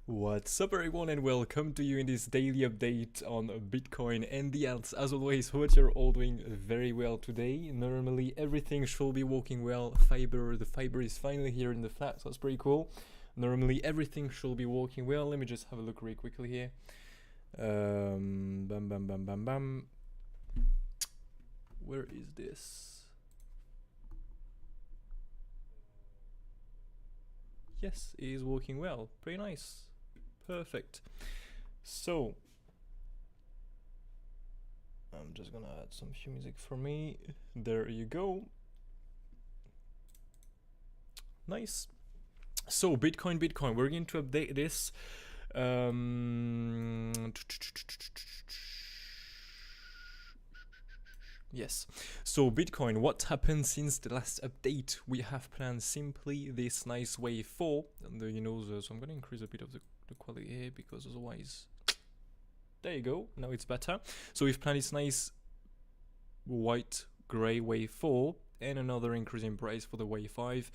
What's up everyone and welcome to you in this daily update on Bitcoin and the alts. As always, hope you're all doing very well today. Normally everything should be working well. The fiber is finally here in the flat, so that's pretty cool. Normally everything should be working well. Let me just have a look really quickly here. Bam bam bam bam bam. Where is this? Yes, it is working well. Pretty nice. Perfect. So I'm just gonna add some few music for me. There you go. Nice. So Bitcoin, we're going to update this. Yes, so Bitcoin, what happened since the last update? We have planned simply this nice wave 4, and so I'm gonna increase a bit of the quality here because otherwise, there you go, now it's better. So we've planned this nice white gray wave 4 and another increase in price for the wave 5.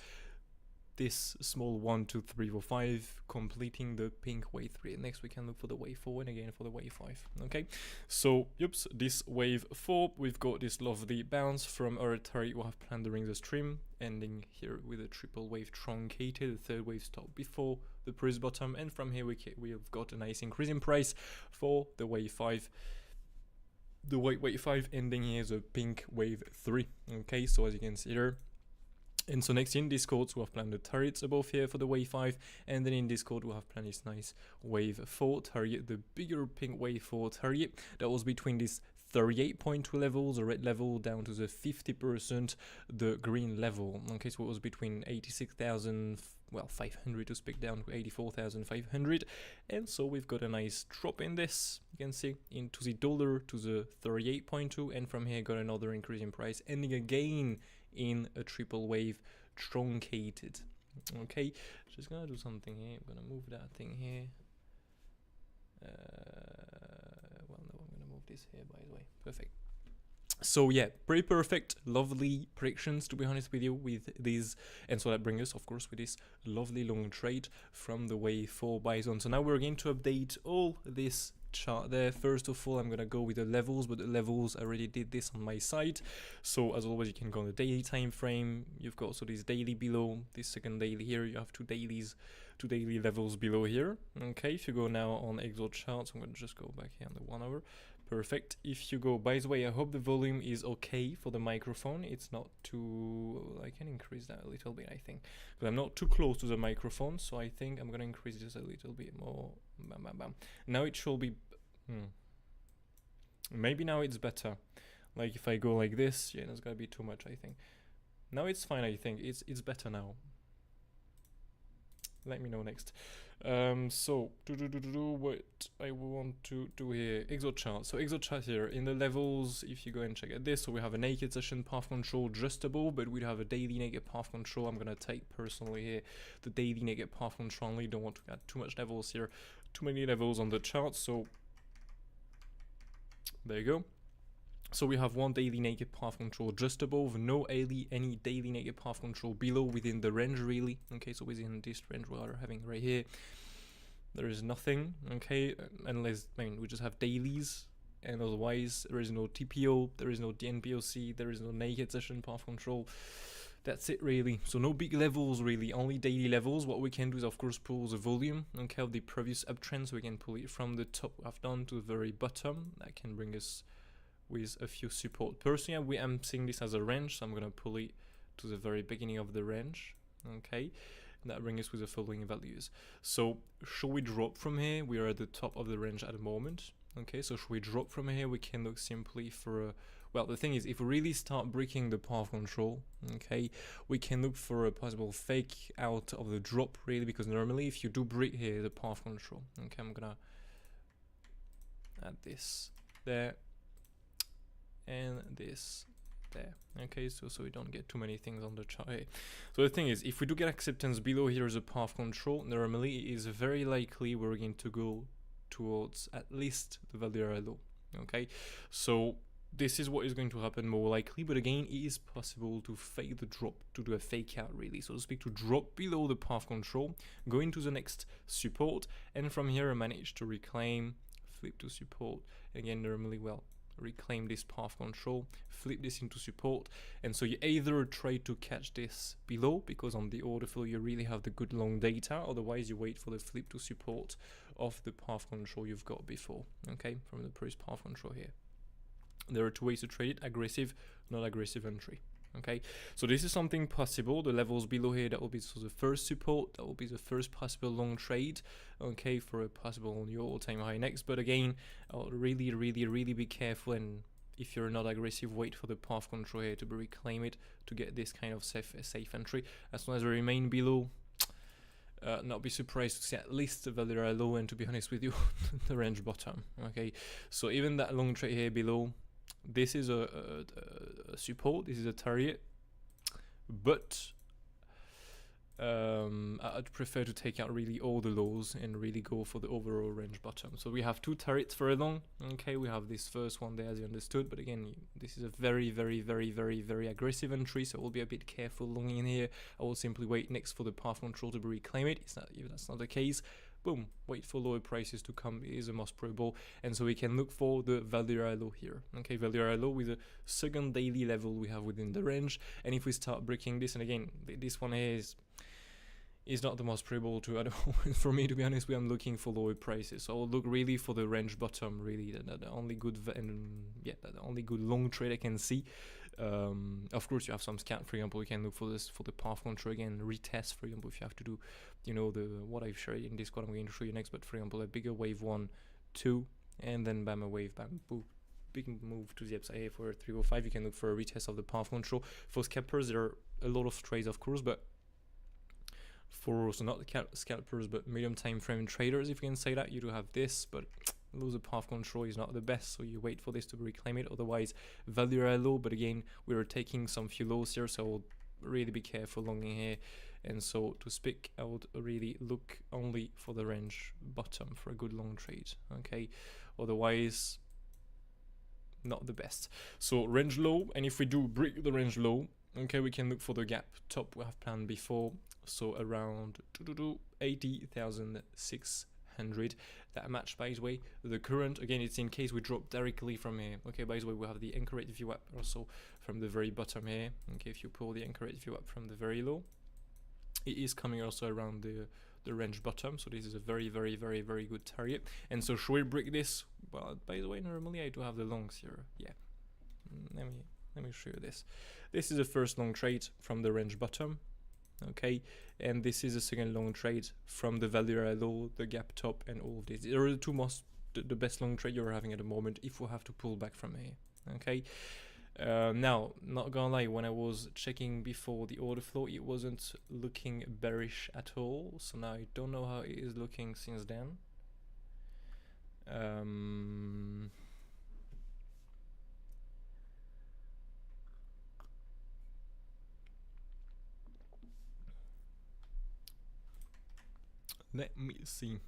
This small 1, 2, 3, 4, 5 completing the pink wave 3. Next we can look for the wave 4 and again for the wave 5. Okay, so this wave 4, we've got this lovely bounce from our target we have planned during the stream, ending here with a triple wave truncated, the third wave stop before the previous bottom, and from here we have got a nice increase in price for the wave 5. The white wave 5 ending here is a pink wave 3. Okay, so as you can see here. And so next in Discord, we have planned the targets above here for the wave 5, and then in Discord we have planned this nice wave 4 target, the bigger pink wave 4 target that was between this 38.2 levels, the red level, down to the 50%, the green level. Okay, so it was between 86,500 to speak down to 84,500, and so we've got a nice drop in this, you can see, into the dollar to the 38.2, and from here got another increase in price, ending again in a triple wave truncated. Okay, just gonna do something here. I'm gonna move that thing here. Well, no, I'm gonna move this here, by the way. Perfect. So yeah, pretty perfect, lovely predictions, to be honest with you, with these, and so that brings us, of course, with this lovely long trade from the wave 4 bison. So now we're going to update all this chart there. First of all, I'm gonna go with the levels, but the levels I already did this on my side. So as always, you can go on the daily time frame. You've got also this daily below, this second daily here. You have two daily levels below here. Okay, if you go now on Exo charts, I'm gonna just go back here on the 1 hour. Perfect. If you go, by the way, I hope the volume is okay for the microphone. It's not too, I can increase that a little bit, I think, because I'm not too close to the microphone, so I think I'm gonna increase this a little bit more. Bam, bam, bam. Now it should be, maybe now it's better. Like if I go like this, yeah, that's gonna be too much, I think. Now it's fine, I think. It's better now. Let me know next. So what I want to do here, Exo chart. So Exo chart here in the levels, if you go and check at this, so we have a naked session path control just above, but we have a daily naked path control. I'm gonna take personally here the daily naked path control only. Don't want to add too much levels here, too many levels on the chart. So there you go. So we have one daily naked path control just above, no any daily naked path control below within the range really. Okay, so within this range we are having right here, there is nothing, okay, unless, we just have dailies, and otherwise there is no TPO, there is no DNPOC, there is no naked session path control. That's it really. So no big levels really, only daily levels. What we can do is of course pull the volume, okay, of the previous uptrend, so we can pull it from the top we have done to the very bottom. That can bring us with a few support. Personally, I'm seeing this as a range, so I'm gonna pull it to the very beginning of the range. Okay, and that brings us with the following values. So should we drop from here? We are at the top of the range at the moment. Okay, so should we drop from here? We can look simply for a, well, the thing is, if we really start breaking the path control, okay, we can look for a possible fake out of the drop really, because normally if you do break here the path control, okay, I'm gonna add this there and this there. Okay, so we don't get too many things on the chart here. So the thing is, if we do get acceptance below here as a path control, normally it is very likely we're going to go towards at least the value low. Okay, so this is what is going to happen more likely, but again, it is possible to fake the drop, to do a fake out really, so to speak, to drop below the path control, go into the next support, and from here manage to reclaim, flip to support, again normally, well, reclaim this path control, flip this into support, and so you either try to catch this below, because on the order flow you really have the good long data, otherwise you wait for the flip to support of the path control you've got before, okay, from the previous path control here. There are two ways to trade it: aggressive, not aggressive entry. Okay, so this is something possible. The levels below here, that will be so the first support, that will be the first possible long trade, okay, for a possible new all-time high next. But again, I'll really be careful, and if you're not aggressive, wait for the path control here to reclaim it, to get this kind of safe entry. As long as they remain below, not be surprised to see at least the value low, and to be honest with you, the range bottom. Okay, so even that long trade here below, this is a support, this is a target, but I'd prefer to take out really all the lows and really go for the overall range bottom. So we have two targets for a long. Okay, we have this first one there, as you understood, but again, this is a very aggressive entry, so we'll be a bit careful long in here. I will simply wait next for the path control to reclaim it. It's not, if that's not the case, boom, wait for lower prices to come is the most probable, and so we can look for the value low here. Okay, value low with the second daily level we have within the range, and if we start breaking this, and again, this one here is not the most probable to, I don't, for me to be honest, I'm looking for lower prices, so I'll look really for the range bottom, really, the only good, and yeah, the only good long trade I can see. Of course, you have some scan, for example, you can look for this, for the path control again, retest, for example, if you have to do, you know, the what I've shared in this code I'm going to show you next, but for example, a bigger wave 1, 2, and then bam, a wave, bam, boom, big move to the upside here for 305, you can look for a retest of the path control. For scalpers, there are a lot of trades, of course, but for, so not the scalpers, but medium time frame traders, if you can say that, you do have this, but lose the path control is not the best, so you wait for this to reclaim it, otherwise value are low, but again, we are taking some few lows here, so we'll really be careful long in here, and so to speak, I would really look only for the range bottom for a good long trade, okay, otherwise not the best. So range low, and if we do break the range low, okay, we can look for the gap top we have planned before, so around 80,600. That match, by the way, the current, again, it's in case we drop directly from here. Okay, by the way, we have the anchor rate view up also from the very bottom here. Okay, if you pull the anchor rate view up from the very low, it is coming also around the range bottom, so this is a very good target. And so should we break this? Well, by the way, normally I do have the longs here. Yeah, let me show you this. This is the first long trade from the range bottom, okay, and this is the second long trade from the value low, the gap top, and all of this. They are the two most, the best long trade you're having at the moment if we have to pull back from here, okay. Now, not gonna lie, when I was checking before the order flow, it wasn't looking bearish at all, so now I don't know how it is looking since then. Let me see.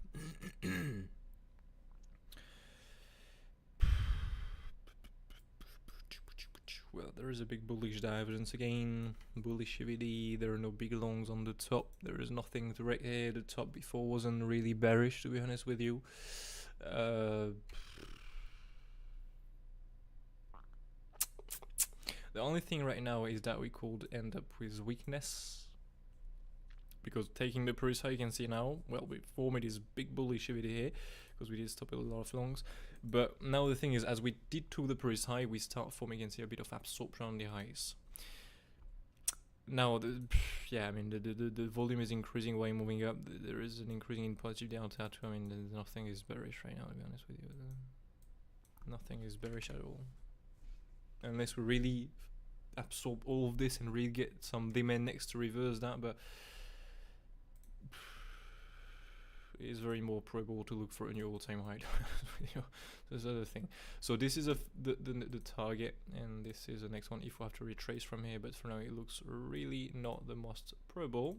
Well, there is a big bullish divergence again, bullish EVD, there are no big longs on the top, there is nothing to right here, the top before wasn't really bearish, to be honest with you. The only thing right now is that we could end up with weakness, because taking the previous high, you can see now, well, we formed this big bullish EVD here, because we did stop a lot of longs, but now the thing is, as we did to the previous high, we start forming, you can see a bit of absorption on the highs. Now, yeah, I mean, the volume is increasing while moving up, there is an increasing in positive delta too. I mean, nothing is bearish right now, to be honest with you. Nothing is bearish at all. Unless we really absorb all of this and really get some demand next to reverse that, but it is very more probable to look for a new all-time high. There's other thing. So this is the target, and this is the next one if we have to retrace from here, but for now it looks really not the most probable.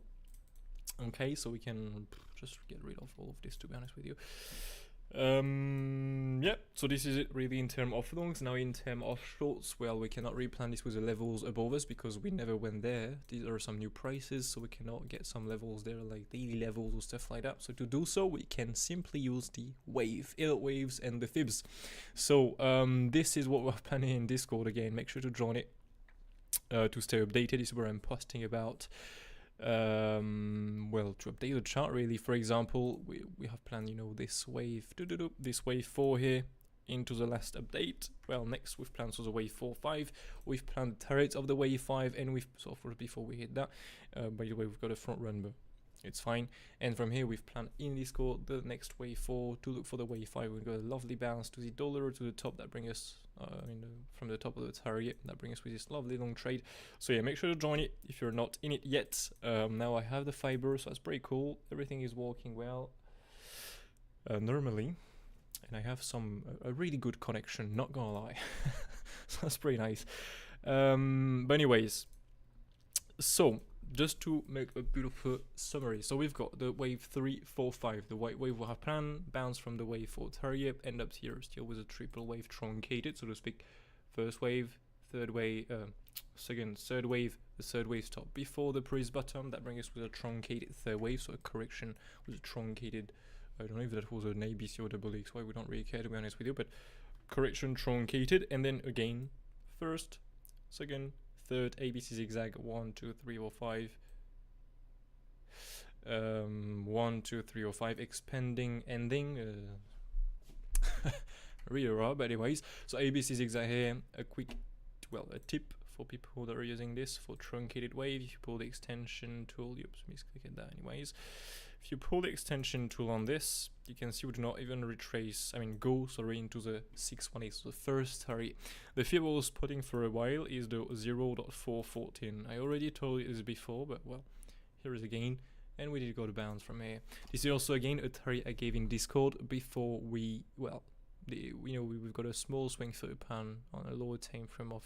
Okay, so we can just get rid of all of this, to be honest with you. Yeah, so this is it really in terms of longs. Now in terms of shorts, well, we cannot replan this with the levels above us because we never went there. These are some new prices, so we cannot get some levels there like daily levels or stuff like that. So to do so, we can simply use the wave, Elliott waves and the fibs. So this is what we're planning in Discord again. Make sure to join it to stay updated. This is where I'm posting about well, to update the chart really. For example, we have planned, you know, this wave this wave 4 here into the last update. Well, next we've planned so the wave 4-5. We've planned the turrets of the wave 5, and we've, so of course before we hit that, by the way, we've got a front run, but it's fine. And from here we've planned in Discord the next wave 4 to look for the wave 5. We've got a lovely bounce to the dollar to the top that brings us from the top of the target, that brings us with this lovely long trade. So yeah, make sure to join it if you're not in it yet. Now I have the fiber, so that's pretty cool. Everything is working well normally, and I have a really good connection, not gonna lie. So that's pretty nice. But anyways, so just to make a beautiful summary, so we've got the wave 3, 4, 5. The white wave will have planned, bounce from the wave 4 target, end up here still with a triple wave truncated, so to speak. First wave, third wave, third wave. The third wave stopped before the previous bottom. That brings us with a truncated third wave, so a correction with a truncated. I don't know if that was an ABC or double XY. We don't really care, to be honest with you, but correction truncated, and then again, first, second, third ABC zigzag, 1, 2, 3, or 5. 1, 2, 3, or 5, expanding, ending. Really raw, but anyways. So ABC zigzag here, a quick, well, a tip for people that are using this for truncated wave. If you pull the extension tool, oops, misclicked that anyways. If you pull the extension tool on this, you can see we do not even retrace, go, into the 618, so the first target. The fib I was spotting for a while is the 0.414. I already told you this before, but well, here is again, and we did go to bounce from here. This is also again a target I gave in Discord before we, well, we've got a small swing through pan on a lower time frame of,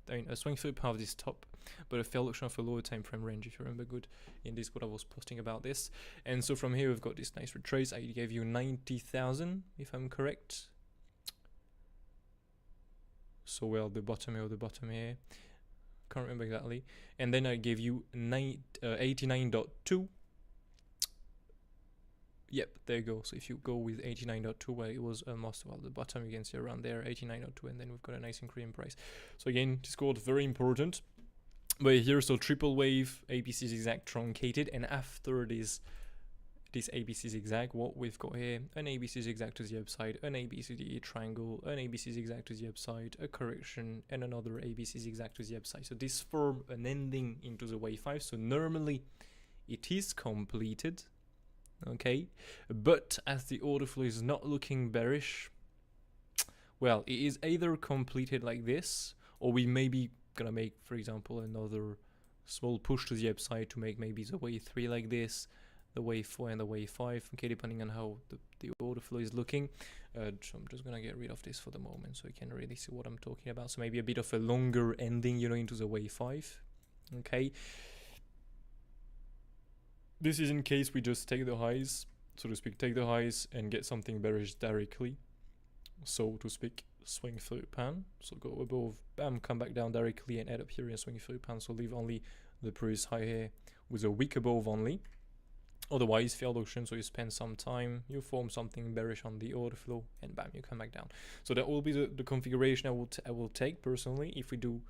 a swing through pan of this top, but a failed auction of a lower time frame range, if you remember good in Discord I was posting about this. And so from here we've got this nice retrace. I gave you 90,000 if I'm correct. So well, the bottom here, can't remember exactly. And then I gave you 89.2. Yep, there you go. So if you go with 89.2, where it was almost, well, the bottom, you can see around there, 89.2, and then we've got a nice increase in price. So again, Discord, very important. But here, so triple wave, ABC zigzag truncated, and after this ABC zigzag, what we've got here, an ABC zigzag to the upside, an ABCD triangle, an ABC zigzag to the upside, a correction, and another ABC zigzag to the upside. So this form an ending into the wave 5. So normally it is completed. Okay, but as the order flow is not looking bearish, well, it is either completed like this, or we may be gonna make, for example, another small push to the upside to make maybe the wave 3 like this, the wave 4 and the wave 5, okay, depending on how the order flow is looking. So I'm just gonna get rid of this for the moment so you can really see what I'm talking about. So maybe a bit of a longer ending, into the wave 5, okay. This is in case we just take the highs, so to speak, take the highs and get something bearish directly, so to speak, swing through pan, so go above, bam, come back down directly and end up here in swing through pan, so leave only the previous high here with a wick above only. Otherwise, failed auction, so you spend some time, you form something bearish on the order flow, and bam, you come back down. So that will be the configuration I will take personally if we do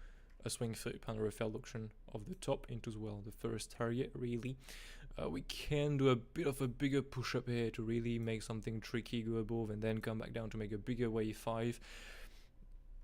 a swing through pan or a failed auction of the top into as well the first target really. We can do a bit of a bigger push up here to really make something tricky, go above and then come back down to make a bigger wave 5.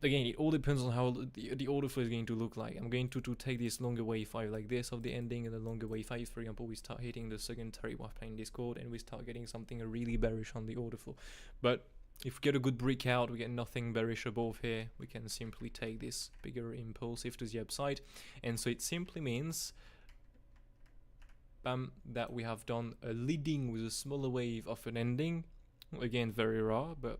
Again, it all depends on how the order flow is going to look like. I'm going to take this longer wave 5 like this of the ending, and the longer wave 5, for example, we start hitting the second target while playing Discord, and we start getting something really bearish on the order flow. But if we get a good breakout, we get nothing bearish above here, we can simply take this bigger impulsive to the upside. And so it simply means, bam, that we have done a leading with a smaller wave of an ending. Again, very raw, but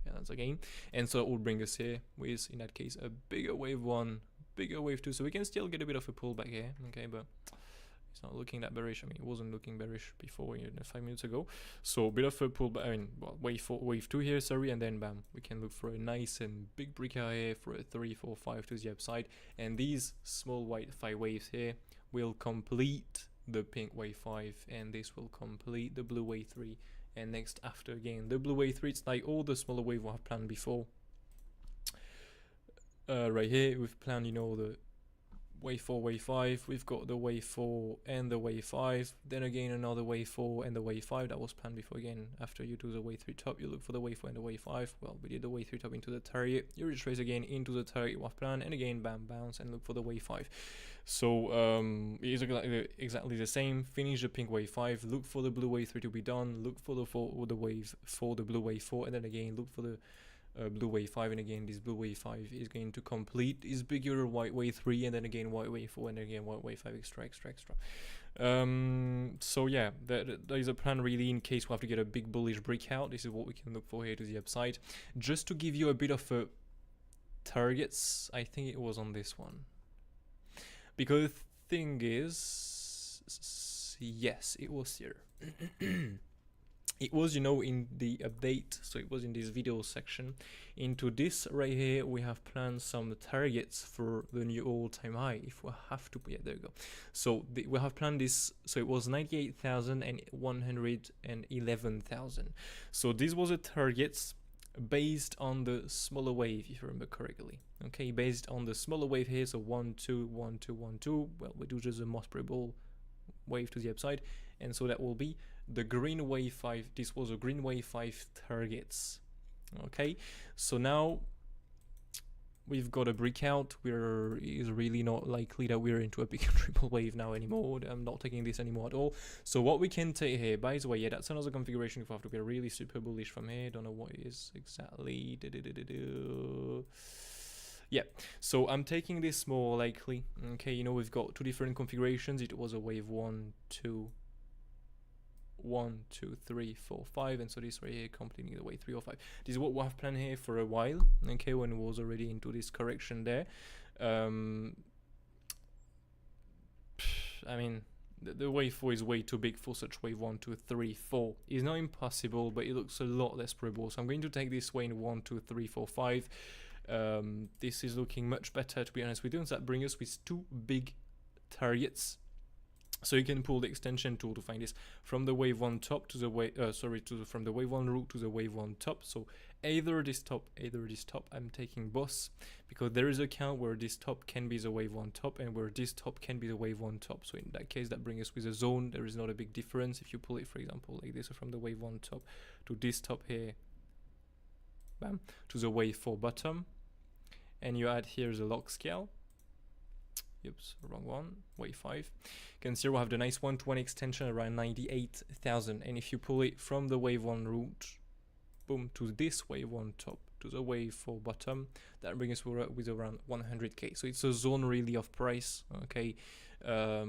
yeah, that's again. And so it will bring us here with, in that case, a bigger wave 1, bigger wave 2. So we can still get a bit of a pullback here, okay, but It's not looking that bearish. I mean, it wasn't looking bearish before, 5 minutes ago. So a bit of a pullback. I mean, well, wave 2 here, sorry, and then bam, we can look for a nice and big breakout here for a 3, 4, 5 to the upside. And these small white 5 waves here will complete the pink wave 5, and this will complete the blue wave 3. And next after again, the blue wave 3, it's like all the smaller wave we have planned before. Right here, we've planned, the wave 4, wave 5, we've got the wave 4 and the wave 5, then again another wave 4 and the wave 5, that was planned before again. After you do the wave 3 top, you look for the wave 4 and the wave 5, well, we did the wave 3 top into the target, you retrace again into the target you have planned, and again, bam, bounce, and look for the wave 5. So, it is exactly the same, finish the pink wave 5, look for the blue wave 3 to be done, look for the wave 4, the blue wave 4, and then again, look for the blue wave 5, and again this blue wave 5 is going to complete this bigger white wave 3, and then again white wave 4, and again white wave 5, extra. So yeah, that is a plan really in case we have to get a big bullish breakout. This is what we can look for here to the upside. Just to give you a bit of a targets, I think it was on this one, because the thing is, yes, it was here. It was, in the update, so it was in this video section. Into this right here, we have planned some targets for the new all-time high, if we have to, yeah, there you go. So we have planned this, so it was 98,000 and 111,000. So this was a targets based on the smaller wave, if you remember correctly. Okay, based on the smaller wave here, so 1, 2, 1, 2, 1, 2. Well, we do just the most probable wave to the upside, and so that will be the green wave 5. This was a green wave 5 targets. Okay, so now we've got a breakout. It's really not likely that we're into a big triple wave now anymore. I'm not taking this anymore at all. So what we can take here, by the way, yeah, that's another configuration if we have to get really super bullish from here. Don't know what it is exactly. Yeah, so I'm taking this more likely. Okay, we've got 2 different configurations. It was a wave 1, 2, 1, 2, 3, 4, 5, and so this right here completing the wave 3 or 5. This is what we have planned here for a while. Okay, when it was already into this correction there. I mean, the wave 4 is way too big for such wave 1, 2, 3, 4. It's not impossible, but it looks a lot less probable. So I'm going to take this way in 1, 2, 3, 4, 5. This is looking much better, to be honest with you. So that brings us with 2 big targets. So you can pull the extension tool to find this from the wave 1 top to the wave, from the wave 1 root to the wave 1 top. So either this top. I'm taking both, because there is a count where this top can be the wave 1 top and where this top can be the wave 1 top. So in that case, that brings us with a zone. There is not a big difference if you pull it, for example, like this, from the wave 1 top to this top here, bam, to the wave 4 bottom, and you add here the log scale. Oops, wrong one, wave 5. You can see we have the nice 1-to-1 extension around 98,000, and if you pull it from the wave 1 root, boom, to this wave 1 top, to the wave 4 bottom, that brings us with around 100k. So it's a zone really of price. Okay, so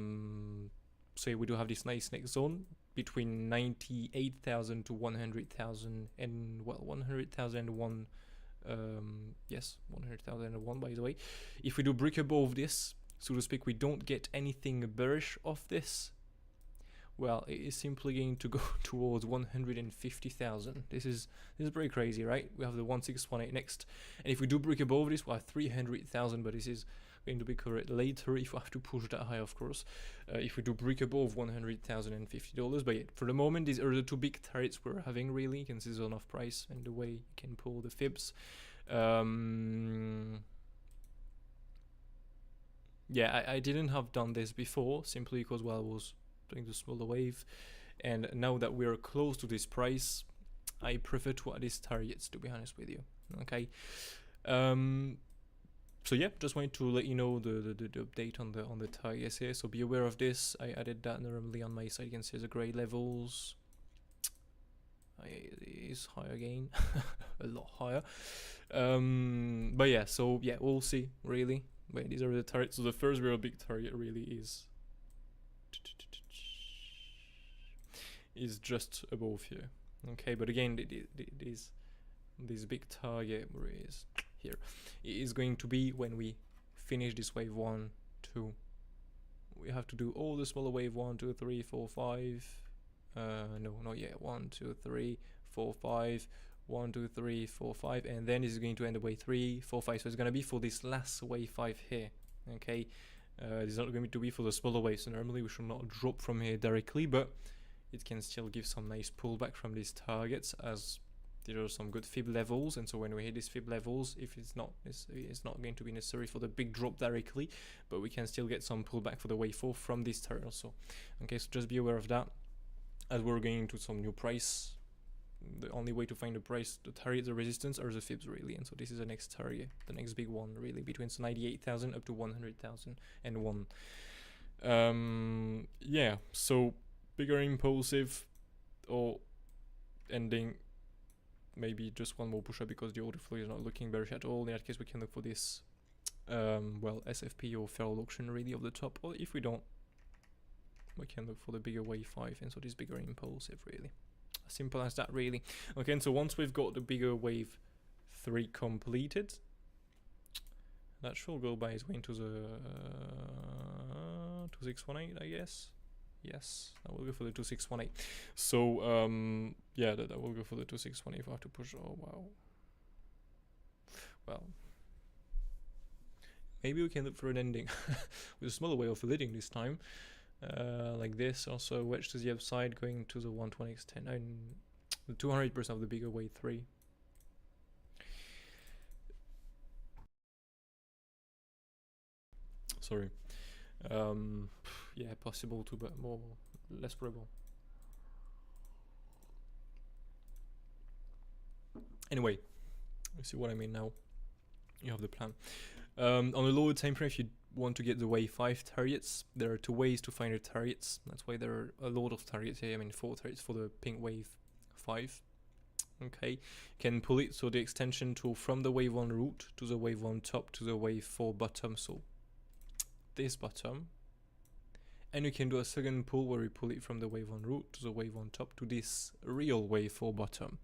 we do have this nice next zone between 98,000 to 100,000, and well, 100,001. Yes, 100,001 by the way. If we do break above this, so to speak, we don't get anything bearish off this, well, it is simply going to go towards 150,000. This is pretty crazy, right? We have the 1618 next, and if we do break above this, we'll have 300,000, but this is going to be correct later if we have to push that high, of course, if we do break above $100,050. But yeah, for the moment, these are the 2 big targets we're having, really. You can see zone of price and the way you can pull the fibs. Yeah, I didn't have done this before, simply because, well, I was doing the smaller wave, and now that we're close to this price, I prefer to add these targets, to be honest with you. Okay, so yeah, just wanted to let you know the update on the targets here. So be aware of this. I added that normally on my side. You can see the gray levels. It is high again, a lot higher. But yeah, so yeah, we'll see really. Wait, these are the targets. So the first real big target really is just above here. Okay, but again, this big target where it is here, it is going to be when we finish this wave 1, 2, we have to do all the smaller wave 1, 2, 3, 4, 5. No, not yet. 1, 2, 3, 4, 5. 1, 2, 3, 4, 5, and then it's going to end at wave 3, 4, 5. So it's going to be for this last wave 5 here. Okay, it's not going to be for the smaller waves. So normally we should not drop from here directly, but it can still give some nice pullback from these targets, as there are some good fib levels. And so when we hit these fib levels, if it's not going to be necessary for the big drop directly, but we can still get some pullback for the wave 4 from this target also. Okay, so just be aware of that as we're going into some new price. The only way to find the price, the target, the resistance, are the fibs really. And so this is the next target, the next big one really, between 98,000 up to 100,001. Yeah, so bigger impulsive or ending maybe just one more push up because the order flow is not looking bearish at all. In that case, we can look for this well, SFP or feral auction really of the top, or if we don't, we can look for the bigger wave 5, and so this bigger impulsive really. Simple as that really. Okay, and so once we've got the bigger wave 3 completed, that should go by its way into the 2618, I guess. Yes, I will go for the 2618. So yeah, that will go for the 2618 if I have to push. Oh wow. Well, maybe we can look for an ending with a smaller way of leading this time. Like this, also wedge to the upside going to the 120x10 and the 200% of the bigger wave 3. Sorry. Yeah, possible to, but less probable. Anyway, you see what I mean now. You have the plan. On a lower time frame, if you want to get the wave 5 targets, there are 2 ways to find the targets. That's why there are a lot of targets here. I mean 4 targets for the pink wave 5. Okay, you can pull it, so the extension tool from the wave 1 root to the wave 1 top to the wave 4 bottom, so this bottom, and you can do a second pull where we pull it from the wave 1 root to the wave 1 top to this real wave 4 bottom.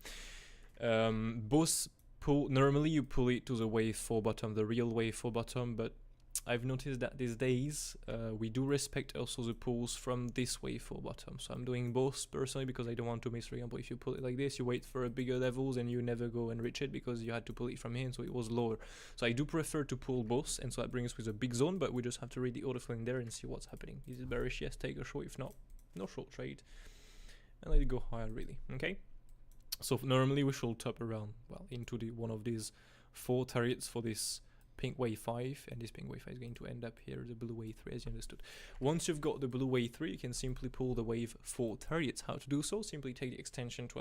Both pull, normally you pull it to the wave 4 bottom, the real wave 4 bottom, but I've noticed that these days we do respect also the pulls from this wave 4 bottom. So I'm doing both personally because I don't want to miss. For example, if you pull it like this, you wait for a bigger levels and you never go and reach it because you had to pull it from here, and so it was lower. So I do prefer to pull both, and so that brings us with a big zone, but we just have to read the order flow in there and see what's happening. Is it bearish? Yes, take a short. If not, no short trade, and let it go higher really. Okay, so normally we should top around, well, into the one of these 4 targets for this pink wave 5, and this pink wave 5 is going to end up here, the blue wave 3, as you understood. Once you've got the blue wave 3, you can simply pull the wave 4 targets. How to do so? Simply take the extension to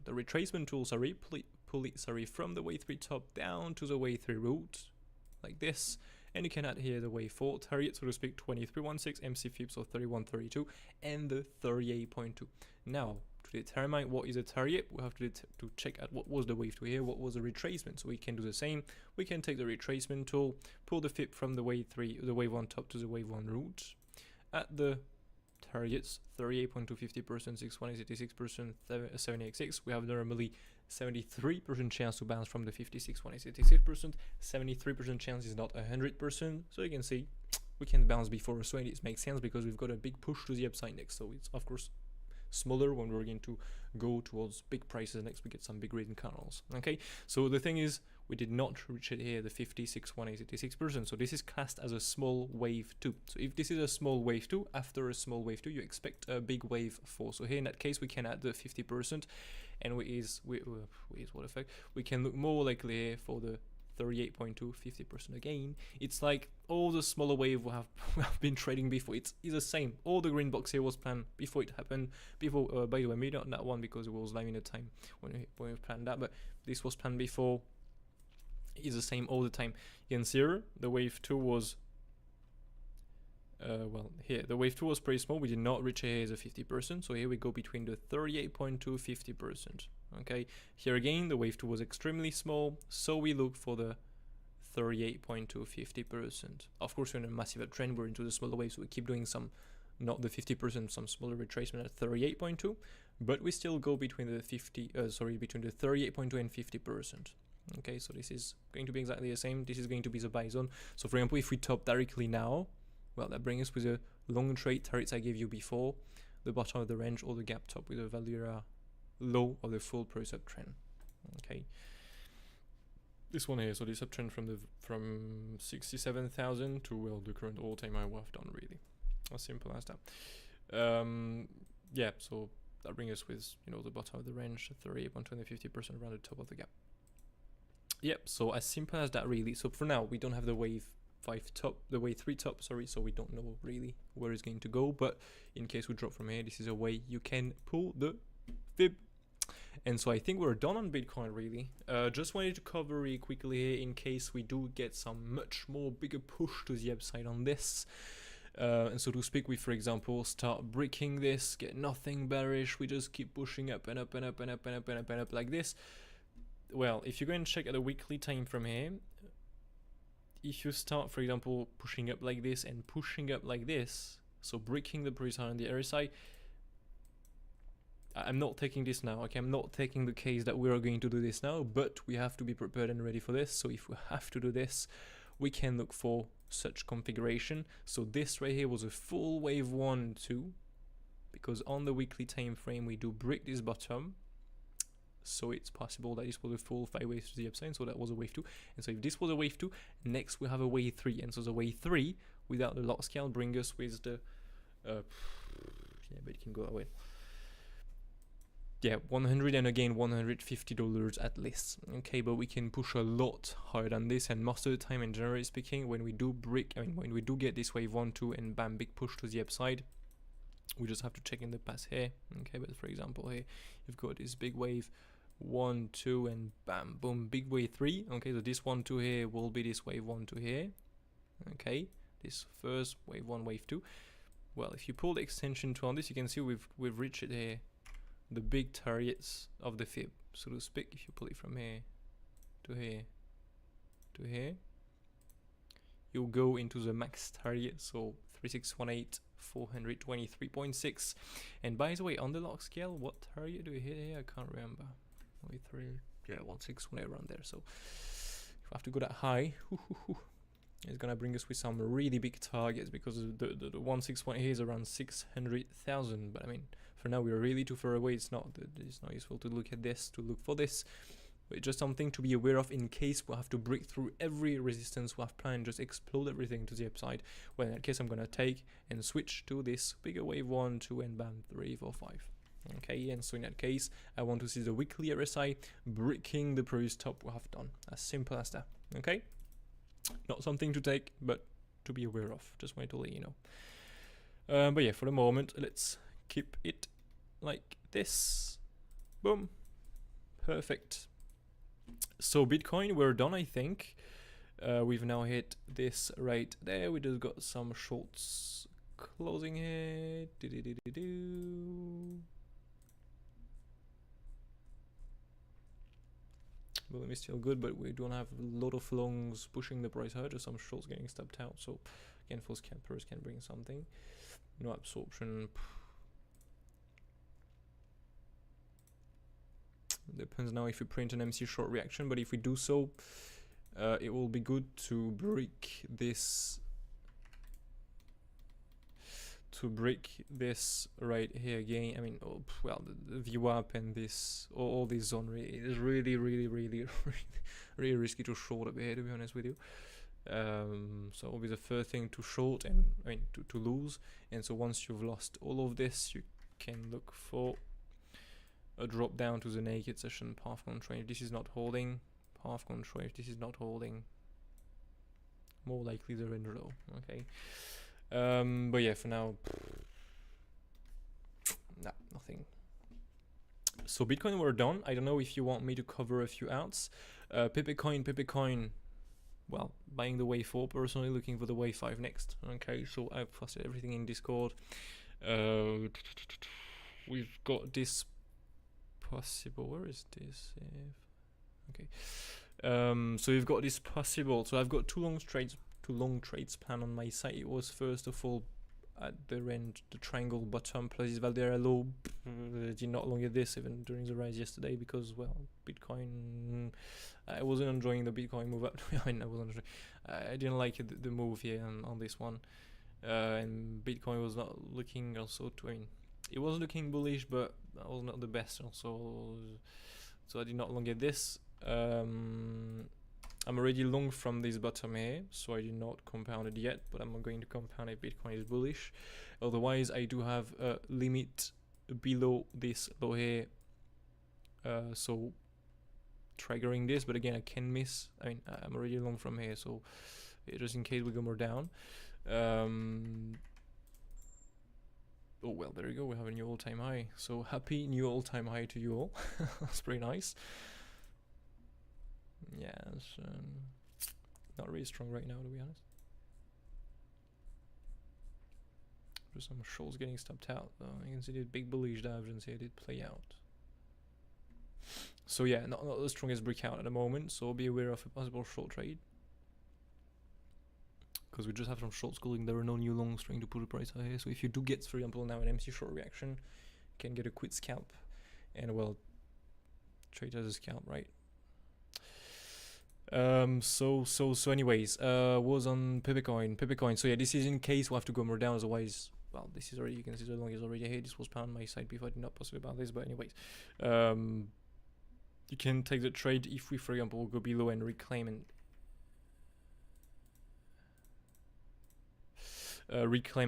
the retracement tool, sorry, pull it, sorry, from the wave 3 top down to the wave 3 root, like this, and you can add here the wave 4 target, so to speak, 2316, MC fibs of 3132, and the 38.2. Now, to determine what is a target, we have to check out what was the wave 2 here, what was the retracement. So we can do the same. We can take the retracement tool, pull the fib from the wave 3, the wave 1 top to the wave 1 root. At the targets, 38.2, 50%, 61 86%, 786. We have normally 73% chance to bounce from the 56.1 86%. 73% chance is not 100%. So you can see we can bounce before a swing. It makes sense because we've got a big push to the upside next. So it's of course smaller when we're going to go towards big prices next. We get some big reading candles. Okay, so the thing is, we did not reach it here, the 56.186%. So this is classed as a small wave 2. So if this is a small wave 2, after a small wave 2, you expect a big wave 4. So here in that case, we can add the 50%, and what effect? We can look more likely here for the 38.2, 50% again. It's like all the smaller wave we have been trading before. It's the same. All the green box here was planned before it happened. Before, by the way, maybe not that one because it was live in the time when we planned that, but this was planned before. It's the same all the time. You can see here the wave 2 was well, here the wave 2 was pretty small. We did not reach here as a 50%. So here we go between the 38.2, 50%. Okay, here again the wave 2 was extremely small, so we look for the 38.2, 50%. Of course, we're in a massive trend, we're into the smaller waves, so we keep doing some, not the 50%, some smaller retracement at 38.2, but we still go between the between the 38.2 and 50%. Okay, so this is going to be exactly the same. This is going to be the buy zone. So for example, if we top directly now, Well, that brings us with a long trade targets I gave you before, the bottom of the range or the gap top with a Valera low of the full price uptrend. Okay. This one here, so this uptrend from 67,000 to, well, the current all-time high we've done, really. As simple as that. Yeah, so that brings us with, you know, the bottom of the range, 38.20, 50% around the top of the gap. Yep, so as simple as that, really. So for now, we don't have the wave 5 top, the wave 3 top, sorry, so we don't know really where it's going to go, but in case we drop from here, this is a way you can pull the fib. And so I think we're done on Bitcoin, really. Just wanted to cover really quickly here in case we do get some much more bigger push to the upside on this. And so to speak, we, for example, start breaking this, get nothing bearish, we just keep pushing up and up and up and up and up and up and up like this. Well, if you go and check at the weekly time from here, if you start, for example, pushing up like this and pushing up like this, so breaking the previous high on the RSI, I'm not taking this now, okay? I'm not taking the case that we are going to do this now, but we have to be prepared and ready for this. So if we have to do this, we can look for such configuration. So this right here was a full wave 1, 2, because on the weekly time frame we do break this bottom. So it's possible that this was a full 5 waves to the upside, so that was a wave 2. And so if this was a wave 2, next we have a wave 3. And so the wave 3, without the log scale, bring us with the... yeah, but it can go away. Yeah, 100 and again $150 at least. Okay, but we can push a lot higher than this, and most of the time, and generally speaking, when we do break, I mean, when we do get this wave 1, 2, and bam, big push to the upside, we just have to check in the past here. Okay, but for example, here you've got this big wave 1, 2, and bam, boom, big wave 3. Okay, so this 1, 2 here will be this wave 1, 2 here. Okay, this first wave 1, wave 2. Well, if you pull the extension 2 on this, you can see we've reached it here. The big targets of the fib, so to speak. If you pull it from here to here to here, you'll go into the max target, so 3618 423.6. And by the way, on the log scale, what target do we hit here? I can't remember. Only 3, yeah, 1618 around there. So if I have to go that high, it's gonna bring us with some really big targets, because the 161 here is around 600,000. But I mean, for now we're really too far away. It's not useful to look at this, to look for this. But just something to be aware of in case we have to break through every resistance we have planned, just explode everything to the upside. Well, in that case, I'm gonna take and switch to this bigger wave 1, 2, and bam, 3, 4, 5. Okay, and so in that case, I want to see the weekly RSI breaking the previous top we have done. As simple as that. Okay, not something to take, but to be aware of. Just wanted to let you know. But yeah, for the moment, let's keep it like this. Boom, perfect. So Bitcoin, we're done, I think. We've now hit this right there. We just got some shorts closing here. Volume is still good, but we don't have a lot of longs pushing the price higher, just some shorts getting stepped out. So again, full scalpers can bring something. No absorption. Depends now if we print an MC short reaction, but if we do so, it will be good to break this right here again. I mean, well, the VWAP and this all this zone really is really risky to short up here, to be honest with you. So it'll be the first thing to short, and I mean to lose. And so once you've lost all of this, you can look for a drop down to the naked session path control. If this is not holding, path control. If this is not holding, more likely the range low. Okay. But yeah, for now, nah, nothing. So Bitcoin, we're done. I don't know if you want me to cover a few outs. PEPE coin. Well, buying the wave 4, personally looking for the wave 5 next. Okay, so I've posted everything in Discord. We've got this possible. Where is this? Okay. So we've got this possible. So I've got two long trades planned on my side. It was first of all at the range, the triangle bottom plus this Valera low. Did not long at this even during the rise yesterday, because, well, Bitcoin, I wasn't enjoying the Bitcoin move up. I mean, I didn't like the move here on this one. and Bitcoin was not looking also to, I mean, it was looking bullish, but that was not the best also, so I did not long get this. I'm already long from this bottom here, so I did not compound it yet, but I'm going to compound if Bitcoin is bullish. Otherwise, I do have a limit below this low here, so triggering this, but again, I can miss. I mean, I'm already long from here, so just in case we go more down. Oh well, there you go, we have a new all-time high. So happy new all-time high to you all. That's pretty nice. Yeah, it's not really strong right now, to be honest. There's some shorts getting stopped out though. You can see the big bullish divergence here did play out. So yeah, not the strongest breakout at the moment, so be aware of a possible short trade. Because we just have some shorts calling, there are no new longs trying to push the price out here. So if you do get, for example, now an MC short reaction, you can get a quick scalp and well, trade as a scalp, right? So anyways, was on PEPE. So yeah, this is in case we have to go more down, otherwise, well, this is already, you can see the long is already here. This was planned on my side before, I did not post about this, but anyways, you can take the trade if we, for example, go below and reclaim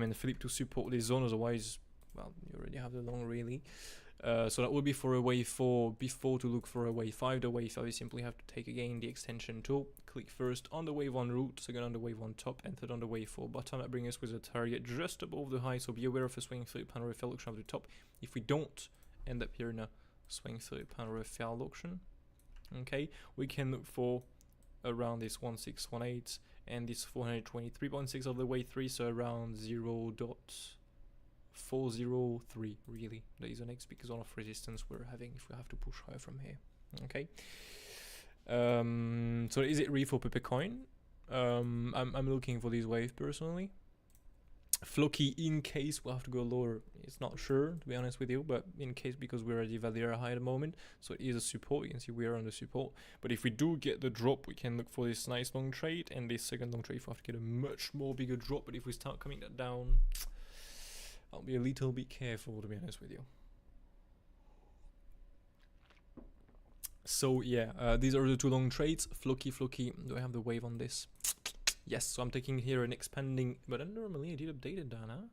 and flip to support this zone, otherwise, well, you already have the long really. So that would be for a wave 4. Before, to look for a wave 5, the wave 5 you simply have to take again the extension tool, click first on the wave 1 root, second on the wave 1 top, and third on the wave 4 bottom. That brings us with a target just above the high, so be aware of a swing through panel fail auction at the top if we don't end up here in a swing through panel fail auction. Okay, we can look for around this 1618 and this 423.6 of the wave 3, so around 0.403 really. That is the next big zone of resistance we're having if we have to push higher from here. Okay. So is it really for PEPE coin? I'm looking for this wave personally. FLOKI, in case we'll have to go lower, it's not sure to be honest with you, but in case, because we're at the Valera high at the moment, so it is a support. You can see we are on the support, but if we do get the drop, we can look for this nice long trade, and this second long trade if we have to get a much more bigger drop. But if we start coming that down, I'll be a little bit careful to be honest with you. So yeah, these are the two long trades. FLOKI, do I have the wave on this? Yes, so I'm taking here an expanding, but normally I did update it down, huh?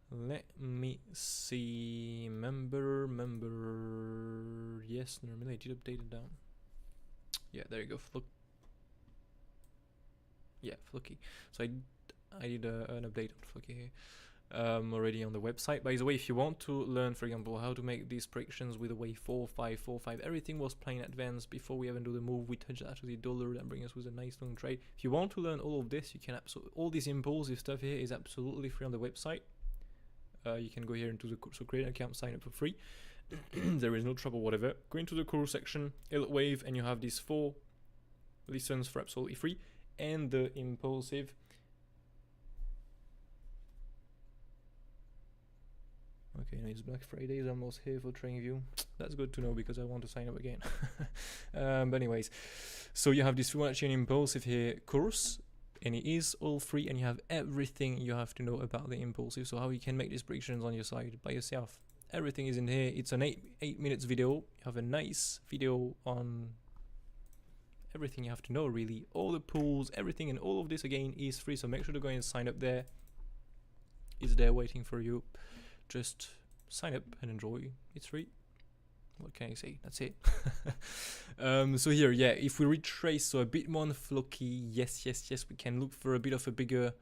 Let me see, member, yes, normally I did update it down. Yeah, there you go, FLOKI. So I did an update on FLOKI here. Already on the website. By the way, if you want to learn, for example, how to make these predictions with a wave 4, 5, 4, 5, everything was planned in advance before we even do the move. We touch that to the dollar, that brings us with a nice long trade. If you want to learn all of this, you can absolutely, all this impulsive stuff here is absolutely free on the website. You can go here into the course, so create an account, sign up for free. There is no trouble whatever. Go into the course section, Elliott wave, and you have these 4 lessons for absolutely free, and the impulsive. Okay, it's Black Friday, is almost here for TradingView. That's good to know because I want to sign up again. But anyways, so you have this Fibonacci and impulsive here course, and it is all free, and you have everything you have to know about the impulsive. So how you can make these predictions on your side by yourself. Everything is in here. It's an 8 minutes video. You have a nice video on everything you have to know really. All the pools, everything, and all of this again is free. So make sure to go and sign up there. It's there waiting for you. Just sign up and enjoy. It's free. What can I say? That's it. So here, yeah, if we retrace, so a bit more on FLOKI, yes, we can look for a bit of a bigger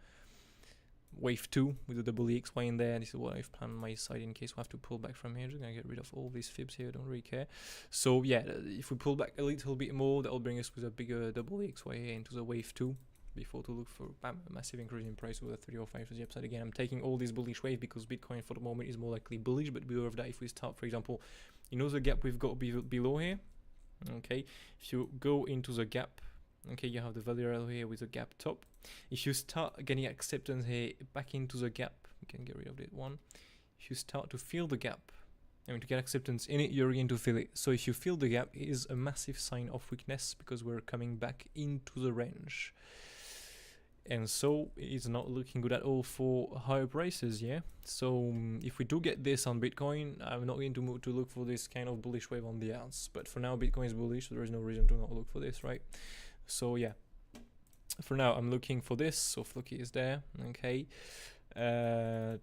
wave 2 with the double EXY in there. This is what I've planned on my side in case we have to pull back from here. Just gonna get rid of all these fibs here, don't really care. So yeah, if we pull back a little bit more, that will bring us with a bigger double EXY here into the wave 2. Before to look for a massive increase in price with a 305 to the upside. Again, I'm taking all this bullish wave because Bitcoin for the moment is more likely bullish, but beware of that if we start, for example, you know the gap we've got below here? Okay, if you go into the gap, okay, you have the value here with the gap top. If you start getting acceptance here back into the gap, we can get rid of that one. If you start to feel the gap, I mean to get acceptance in it, you're going to feel it. So if you feel the gap, it is a massive sign of weakness because we're coming back into the range. and so it's not looking good at all for higher prices. Yeah, so if we do get this on Bitcoin, I'm not going to look for this kind of bullish wave on the alts, but for now Bitcoin is bullish, so there is no reason to not look for this, right? So yeah, for now I'm looking for this. So FLOKI is there. Okay, 5,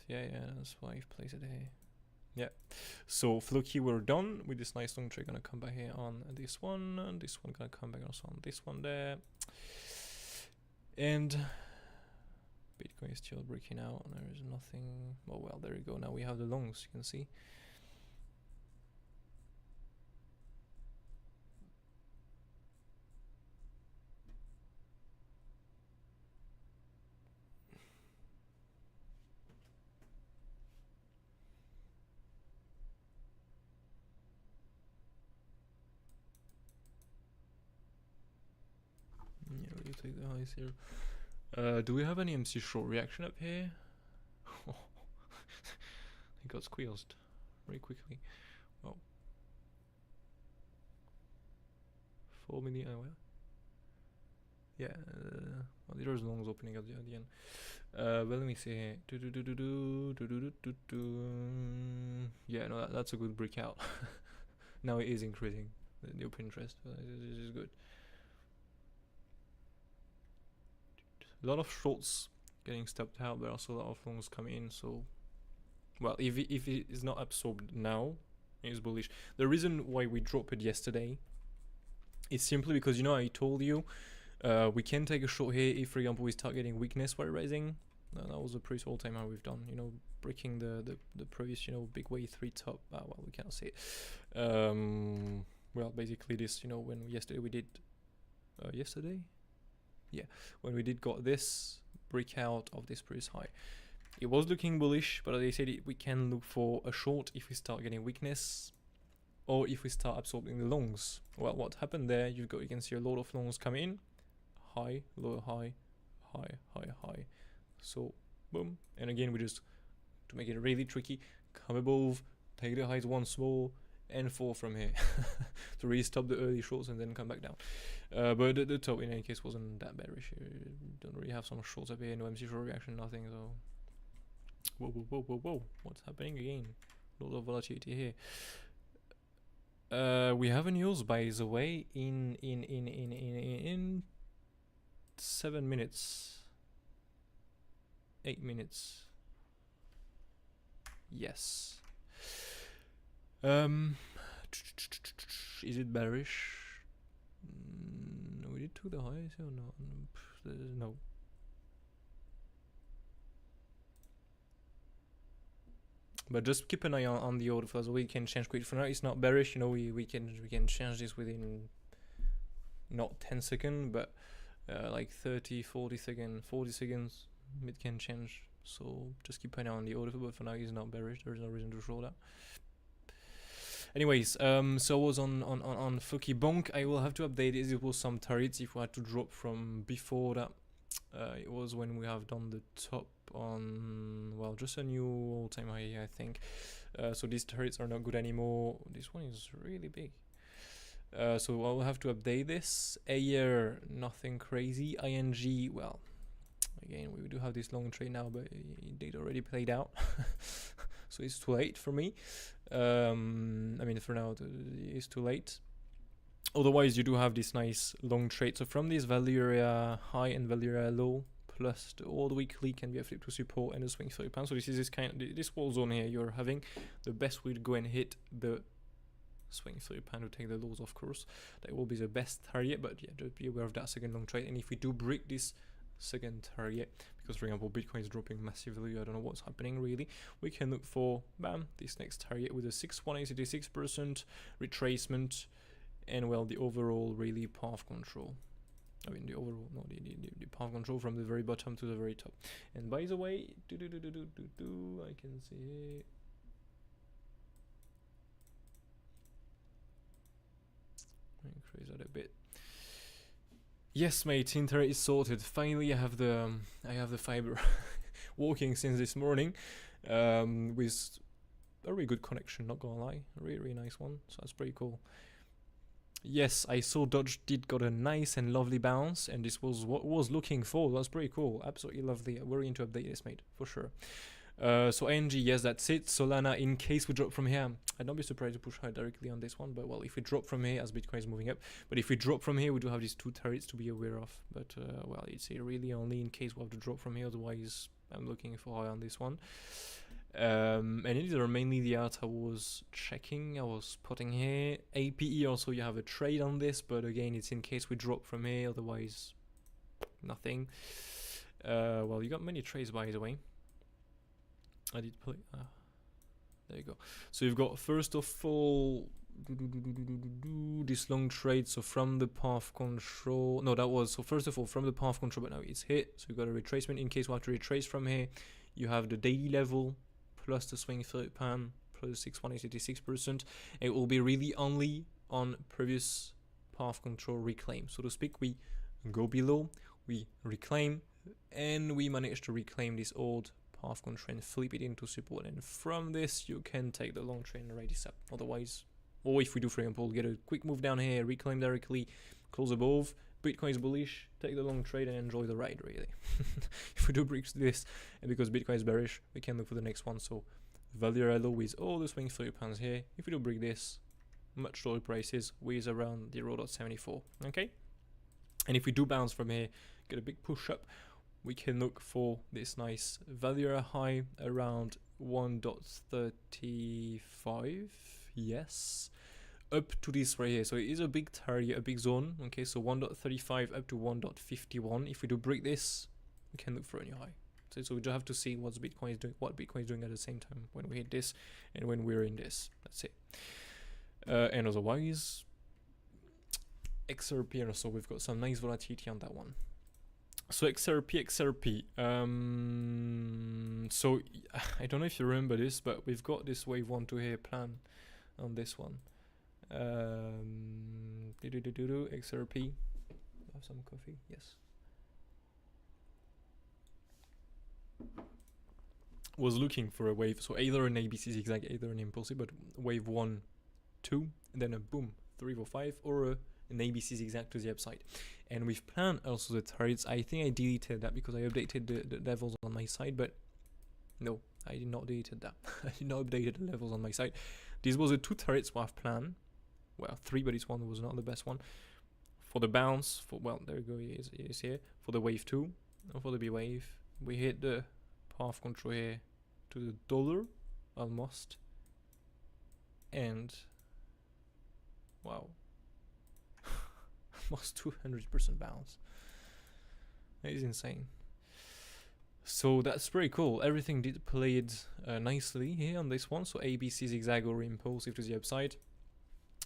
yeah, that's 5, place it here. Yeah, so FLOKI, we're done with this nice long trade. Gonna come back here on this one, and this one gonna come back also on this one there. And Bitcoin is still breaking out, and there is nothing. Oh well, there you go. Now we have the longs, you can see. Yeah, we'll take the highs here. Do we have any MC short reaction up here? It got squeezed very quickly. Oh. 4 million. Well. Yeah, well, there's longs opening at the end. Well, let me see here. Yeah, no, that's a good breakout. Now it is increasing the open interest. This is good. A lot of shorts getting stopped out, but also a lot of longs coming in. So, well, if it is not absorbed now, it is bullish. The reason why we dropped it yesterday is simply because, you know, I told you we can take a short here if, for example, we start getting weakness while rising. That was the previous all-time high we've done, you know, breaking the previous, you know, big wave 3 top. Well, we cannot see it. Well, basically this, you know, when yesterday we did yesterday, yeah, when we did got this breakout of this previous high, it was looking bullish, but as I said, we can look for a short if we start getting weakness, or if we start absorbing the longs. Well, what happened there? You can see a lot of longs come in, high, low, high, high, high, high. So boom, and again we just, to make it really tricky, come above, take the highs once more, and fall from here to really stop the early shorts and then come back down. But the top in any case wasn't that bearish. You don't really have some shorts up here, no MC short reaction, nothing. So whoa, what's happening again? A lot of volatility here. We have a news, by the way, in 7 minutes, 8 minutes. Yes. Is it bearish? No, we did to the highs or no? No. But just keep an eye on the order flows. We can change quick. For now, it's not bearish. You know, we can change this within not 10 seconds, but like 30, 40 seconds, 40 seconds, it can change. So just keep an eye on the order flow. But for now, it's not bearish. There is no reason to short that. Anyways, so I was on FLOKI Bonk. I will have to update it. It was some targets if we had to drop from before that. It was when we have done the top on, well, just a new all-time high, I think. So these targets are not good anymore. This one is really big. So I'll have to update this. AR, nothing crazy. ING, well, again, we do have this long trade now, but it already played out. So it's too late for me. I mean, for now, it's too late. Otherwise, you do have this nice long trade. So from this value area high and value area low, plus the old weekly can be a flip to support and a swing £30. So this is this kind of this wall zone here you're having. The best way to go and hit the swing £30 to take the lows, of course. That will be the best target, but yeah, just be aware of that second long trade. And if we do break this second target, because for example Bitcoin is dropping massively, I don't know what's happening really, we can look for bam this next target with a 6.86% retracement, and well, the overall really path control. I mean the overall, no, the path control from the very bottom to the very top. And by the way, I can see here, increase that a bit. Yes, mate, internet is sorted. Finally, I have the fiber working since this morning, with a really good connection. Not gonna lie, a really nice one. So that's pretty cool. Yes, I saw Doge did got a nice and lovely bounce, and this was what I was looking for. That's pretty cool. Absolutely lovely. We're going to update this, mate, for sure. So ANG, yes, that's it. Solana, in case we drop from here, I'd not be surprised to push high directly on this one, but well, if we drop from here, as Bitcoin is moving up, but if we drop from here, we do have these two targets to be aware of. But well, it's really only in case we have to drop from here. Otherwise, I'm looking for high on this one. And these are mainly the art I was checking. I was putting here. APE also, you have a trade on this, but again, it's in case we drop from here. Otherwise, nothing. Well, you got many trades, by the way. I did play. There you go. So you've got, first of all, this long trade. So from the path control, no, that was, so first of all, from the path control, but now it's hit. So you've got a retracement. In case we have to retrace from here, you have the daily level plus the swing third pan plus 6.86%. It will be really only on previous path control reclaim, so to speak. We go below, we reclaim, and we manage to reclaim this old path control and flip it into support, and from this you can take the long trade and ride this up. Otherwise, or if we do, for example, get a quick move down here, reclaim directly, close above, Bitcoin is bullish, take the long trade and enjoy the ride, really. If we do break this, and because Bitcoin is bearish, we can look for the next one. So value low with all the swing 30 pounds here. If we do break this, much lower prices with around 0.74. Okay, and if we do bounce from here, get a big push up, we can look for this nice value high around 1.35. Yes, up to this right here. So it is a big target, a big zone. Okay, so 1.35 up to 1.51. If we do break this, we can look for a new high. So we just have to see what Bitcoin is doing, at the same time when we hit this and when we're in this. That's it. And otherwise, XRP, and also we've got some nice volatility on that one. So XRP. So I don't know if you remember this, but we've got this wave 1 to here plan on this one. XRP. Have some coffee. Yes. Was looking for a wave, so either an ABC zigzag, either an impulsive, but wave 1, 2, and then a boom 3 or 5, or an ABC zigzag to the upside. And we've planned also the targets. I think I deleted that because I updated the levels on my side, but no, I did not delete that. I did not update the levels on my side. These was the two targets we have planned. Well, 3, but this one was not the best one. For the bounce, for, well, there you go, it is here. For the wave 2, and for the B wave, we hit the path control here to the dollar, almost. And, wow. Almost 200% bounce. That is insane. So that's pretty cool. Everything did played nicely here on this one. So ABC zigzag or impulsive to the upside.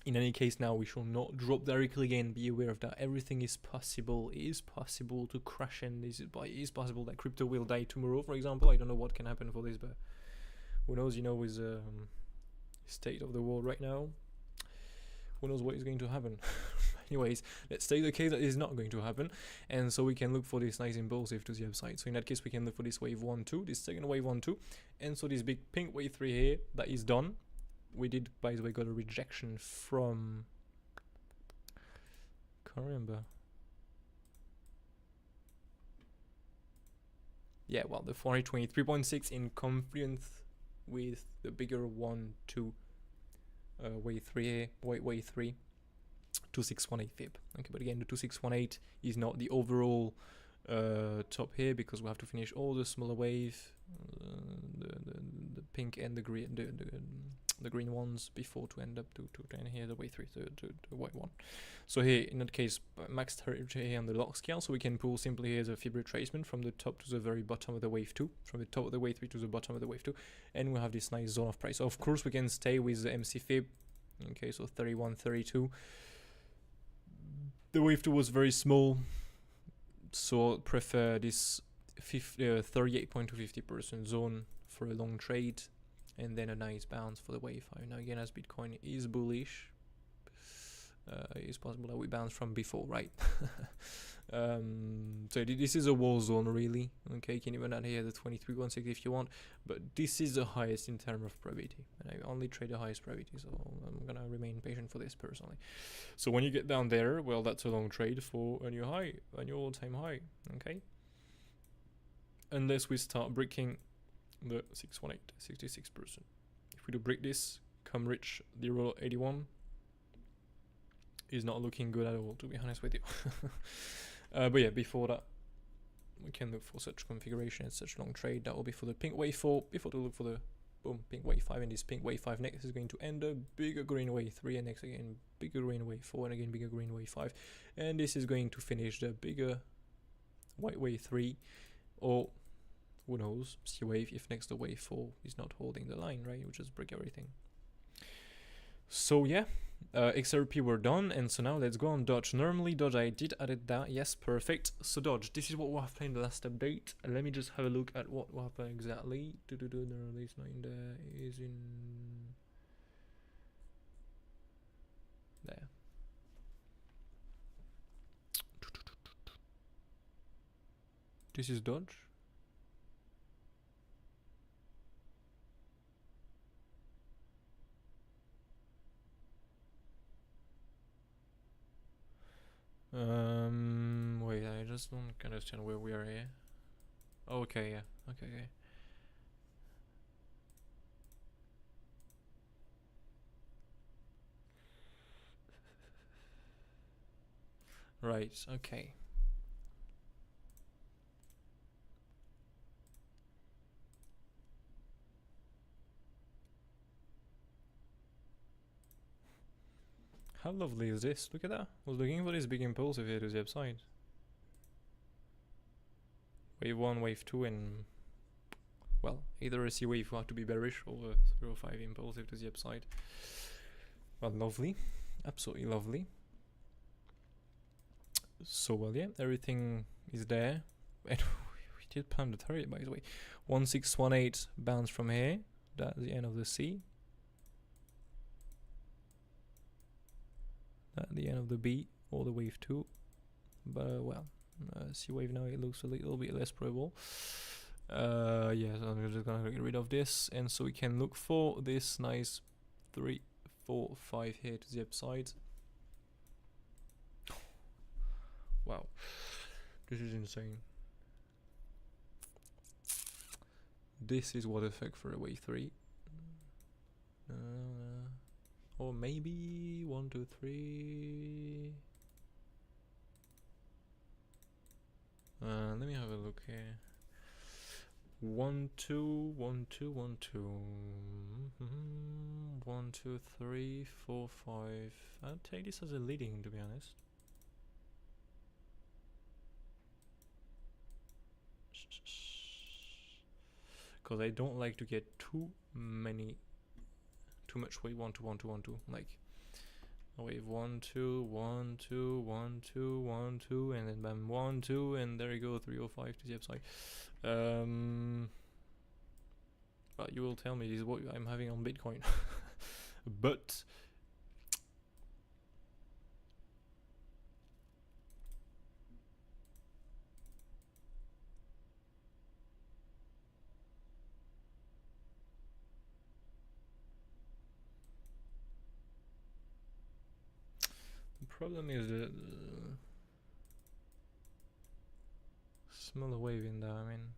In any case, now we shall not drop directly again. Be aware of that. Everything is possible. It is possible to crash, and it is possible that crypto will die tomorrow, for example. I don't know what can happen for this, but who knows, you know, with the state of the world right now. Who knows what is going to happen. Anyways, let's take the case that is not going to happen, and so we can look for this nice impulsive to the upside. So in that case, we can look for this wave 1, 2, this second wave 1, 2, and so this big pink wave 3 here, that is done. We did, by the way, got a rejection from, can't remember. Yeah, well, the 423.6 in confluence with the bigger 1, 2, wave 3 here, wave 3. 2618 fib. Okay, but again, the 2618 is not the overall top here, because we have to finish all the smaller wave, the pink and the green, the green ones before to end up to end here the wave 3 to the white one. So here, in that case, max target here on the log scale, so we can pull simply here the fib retracement from the top to the very bottom of the wave 2, from the top of the wave 3 to the bottom of the wave 2, and we have this nice zone of price. So of course, we can stay with the MC fib. Okay, so 31, 32. The wave 2 was very small, so I prefer this 38.250% zone for a long trade, and then a nice bounce for the wave 5. Now again, as Bitcoin is bullish, It's possible that we bounced from before, right? So this is a war zone, really. Okay, you can even add here the 2316 if you want, but this is the highest in terms of probability, and I only trade the highest probability, so I'm gonna remain patient for this personally. So when you get down there, well, that's a long trade for a new high, a new all-time high. Okay, unless we start breaking the 618, 66%. If we do break this, come reach the euro 81, is not looking good at all, to be honest with you. But yeah, before that, we can look for such configuration and such long trade. That will be for the pink wave 4. Before to look for the boom pink wave 5, and this pink wave 5 next is going to end up bigger green wave 3, and next again bigger green wave 4, and again bigger green wave 5, and this is going to finish the bigger white wave 3, or who knows, C wave, if next the wave 4 is not holding the line, right? You just break everything. So yeah, XRP we're done, and so now let's go on DOGE. Normally DOGE I did added that, yes, perfect. So DOGE, this is what we have played in the last update. Let me just have a look at what happened exactly. No, it's not in there, it is in there. This is DOGE. Wait, I just don't understand where we are here. Okay, yeah, okay. Right, okay. How lovely is this? Look at that. I was looking for this big impulsive here to the upside. Wave 1, wave 2, and well, either a C wave will have to be bearish or a 0.5 impulsive to the upside. Well, lovely. Absolutely lovely. So, well, yeah, everything is there. And we did plan the target, by the way. 1618 bounce from here. That's the end of the C. At the end of the B, or the wave 2. But, well, C wave now, it looks a little bit less probable. Yeah, so I'm just gonna get rid of this, and so we can look for this nice 3, 4, 5 here to the upside. Wow, this is insane. This is what effect for a wave 3. Or maybe 1, 2, 3. Let me have a look here. 1, 2, 1, 2, 1, 2. 1, 2, 3, 4, 5. I'll take this as a leading, to be honest. Because I don't like to get too much wave 1, 2, 1, 2, 1, 2. Like wave 1, 2, 1, 2, 1, 2, 1, 2, and then bam 1, 2, and there you go, 305 to the upside. But you will tell me this is what I'm having on Bitcoin. But the problem is the smaller wave in there. I mean,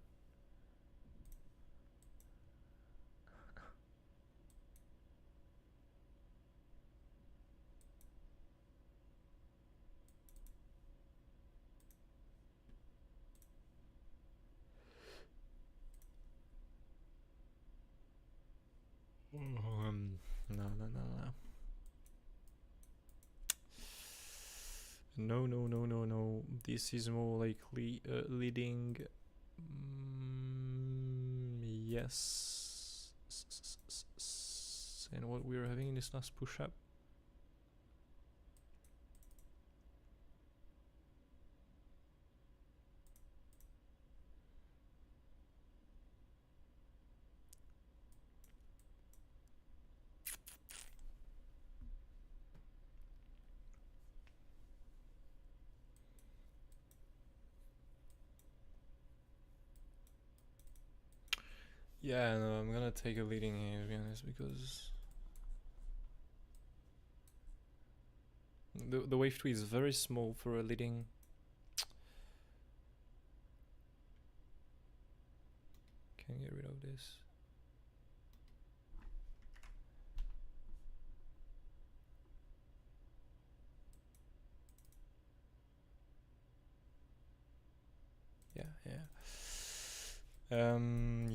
no. This is more likely leading. Yes. And what we are having in this last push up. Yeah, no, I'm gonna take a leading here, to be honest, because the wave 2 is very small for a leading. Can get rid of this.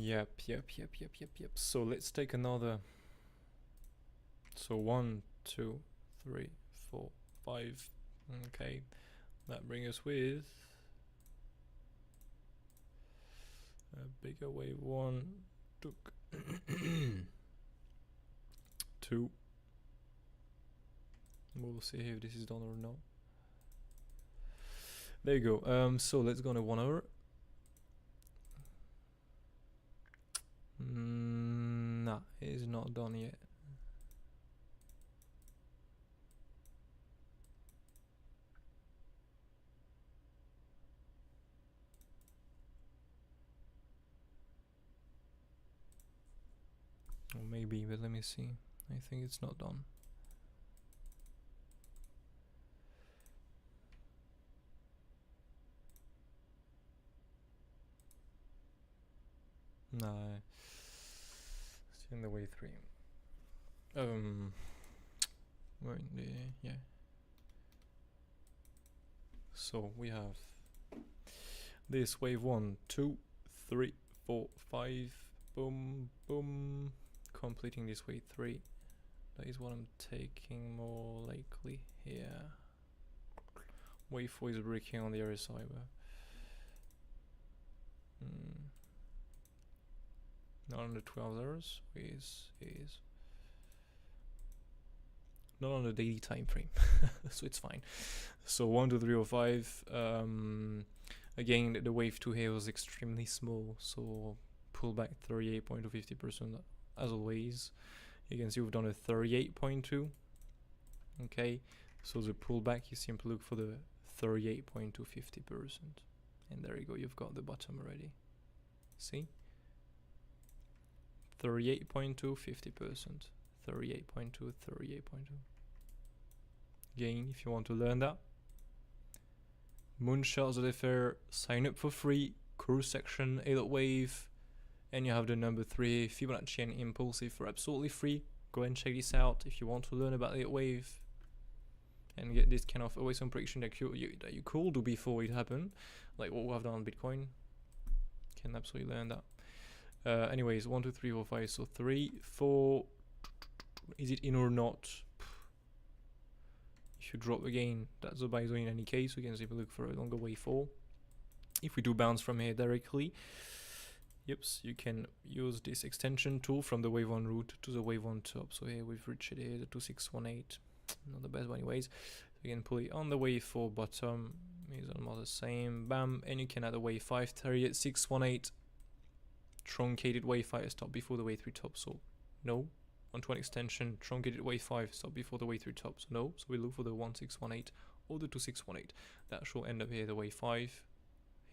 Yep. So let's take another. So 1, 2, 3, 4, 5. Okay, that brings us with a bigger wave 1, 2. We'll see if this is done or not. There you go. So let's go on a 1 hour. Nah, it's not done yet. Or maybe, but let me see. I think it's not done. Nah, it's in the way 3. We're in the, yeah. So we have this wave 1, 2, 3, 4, 5. Boom, boom. Completing this wave 3. That is what I'm taking more likely here. Wave 4 is breaking on the other side, but not on the 12 hours. Is not on the daily time frame, so it's fine. So 1, 2, 3, 4, 5. Again, the wave 2 here was extremely small, so pull back 38.250% as always. You can see we've done a 38.2. Okay, so the pullback, you simply look for the 38.250%, and there you go. You've got the bottom already. See, 38.2, 50%, 38.2, 38.2. Again, if you want to learn that, Moonsharts at FR, sign up for free, course section, Elliott wave, and you have the number 3 Fibonacci and impulsive for absolutely free. Go and check this out if you want to learn about Elliott wave and get this kind of always on prediction that you could do before it happened, like what we have done on Bitcoin. Can absolutely learn that. Anyways, 1, 2, 3, 4, 5. So 3, 4. Is it in or not? If you drop again, that's a buy zone in any case. We can simply look for a longer wave 4. If we do bounce from here directly, you can use this extension tool from the wave 1 root to the wave 1 top. So here we've reached it here, the 2618. Not the best one anyways. So you can pull it on the wave 4 bottom. Is almost the same. Bam. And you can add a wave 5 target 618. Truncated wave 5 stop before the wave 3 top. So no. On to an extension, truncated wave 5 stop before the wave 3 top. So no. So we look for the 1618 or the 2618. That should end up here, the wave 5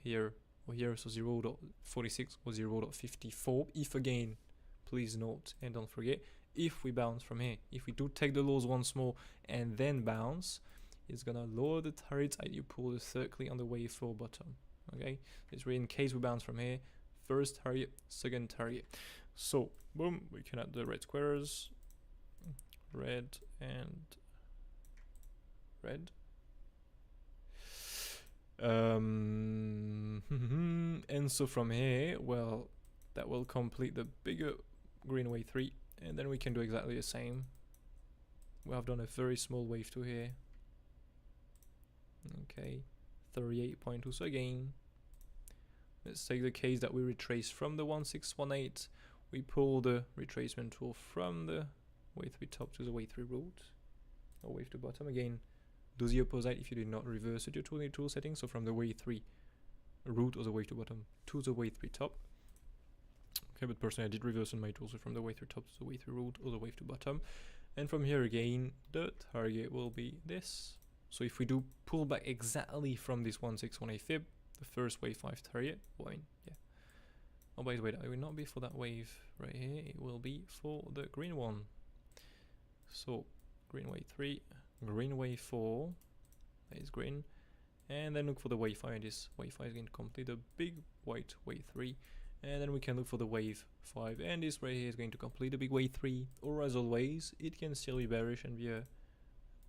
here or here. So 0.46 or 0.54. If again, please note and don't forget, if we bounce from here, if we do take the lows once more and then bounce, it's gonna lower the target and you pull the circle on the wave 4 bottom. Okay, it's really in case we bounce from here, first target, second target. So boom, we can add the red squares, red and red. And so from here, well, that will complete the bigger green wave 3, and then we can do exactly the same. We have done a very small wave 2 here. Okay, 38.2. So again, let's take the case that we retrace from the 1618. We pull the retracement tool from the wave 3 top to the wave 3 root, or wave 2 bottom. Again, do the opposite if you did not reverse it your tool settings. So from the wave 3 root or the wave 2 bottom to the wave 3 top. Okay, but personally I did reverse on my tool, so from the wave 3 top to the wave 3 root or the wave 2 bottom. And from here again, the target will be this. So if we do pull back exactly from this 1618 fib, the first wave 5 target, well, I mean, yeah, Oh, by the way, it will not be for that wave right here. It will be for the green one. So, green wave 3, green wave 4. That is green. And then look for the wave 5. And this wave 5 is going to complete a big white wave 3. And then we can look for the wave 5. And this right here is going to complete a big wave 3. Or as always, it can still be bearish and be a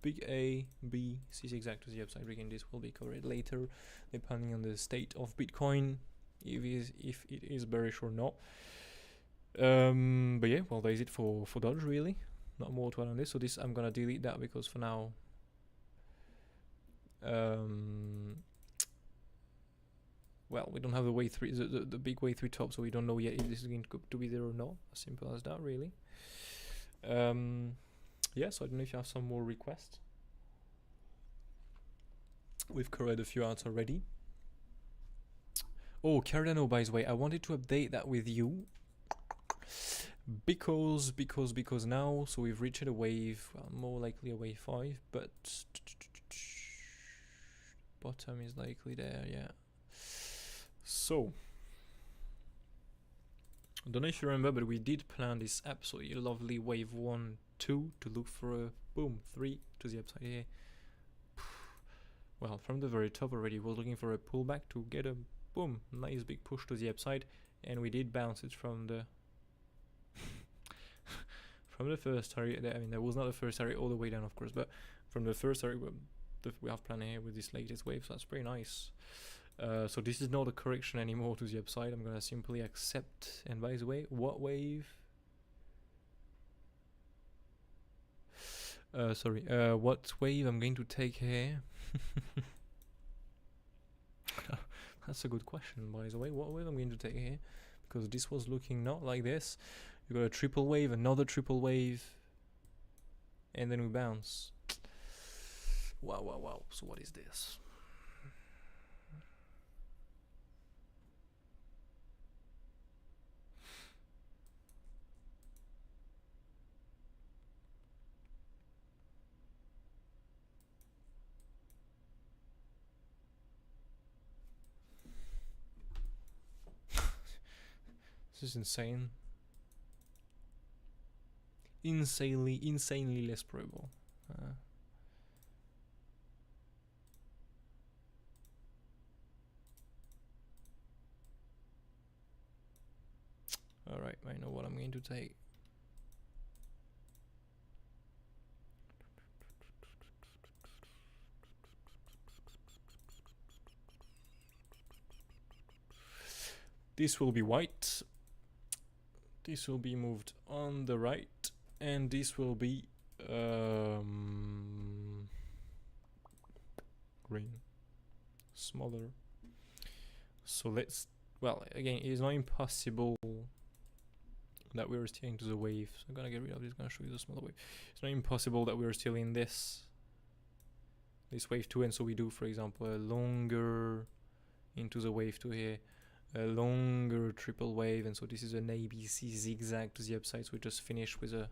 big A, B, C zigzag to the upside. Again, this will be covered later, depending on the state of Bitcoin, if it is bearish or not. But yeah, well, that is it for DOGE, really. Not more to add on this. So this, I'm gonna delete that because for now, well, we don't have the wave 3, the big wave 3 top, so we don't know yet if this is going to be there or not. As simple as that, really. Yeah, so I don't know if you have some more requests. We've covered a few out already. Oh, Cardano, by the way, I wanted to update that with you because now, so we've reached a wave, well, more likely a wave 5, but bottom is likely there, yeah. So, I don't know if you remember, but we did plan this absolutely lovely wave 1, 2 to look for a boom 3 to the upside here. Well, from the very top already, we're looking for a pullback to get a boom, nice big push to the upside, and we did bounce it from the from the first target. I mean, that was not the first target all the way down, of course, but from the first target we have planned here with this latest wave, so that's pretty nice. So this is not a correction anymore to the upside. I'm gonna simply accept. And by the way, what wave? Sorry, what wave I'm going to take here? That's a good question, by the way. What wave I'm going to take here? Because this was looking not like this. You got a triple wave, another triple wave, and then we bounce. Wow, wow, wow. So what is this? This is insane. Insanely less probable. Alright, I know what I'm going to take. This will be white. This will be moved on the right, and this will be green, smaller. So let's, well, again, it is not impossible that we're still into the wave. So I'm gonna get rid of this, gonna show you the smaller wave. It's not impossible that we're still in this wave 2, and so we do, for example, a longer into the wave 2 here, a longer triple wave, and so this is an ABC zigzag to the upside. So we just finish with a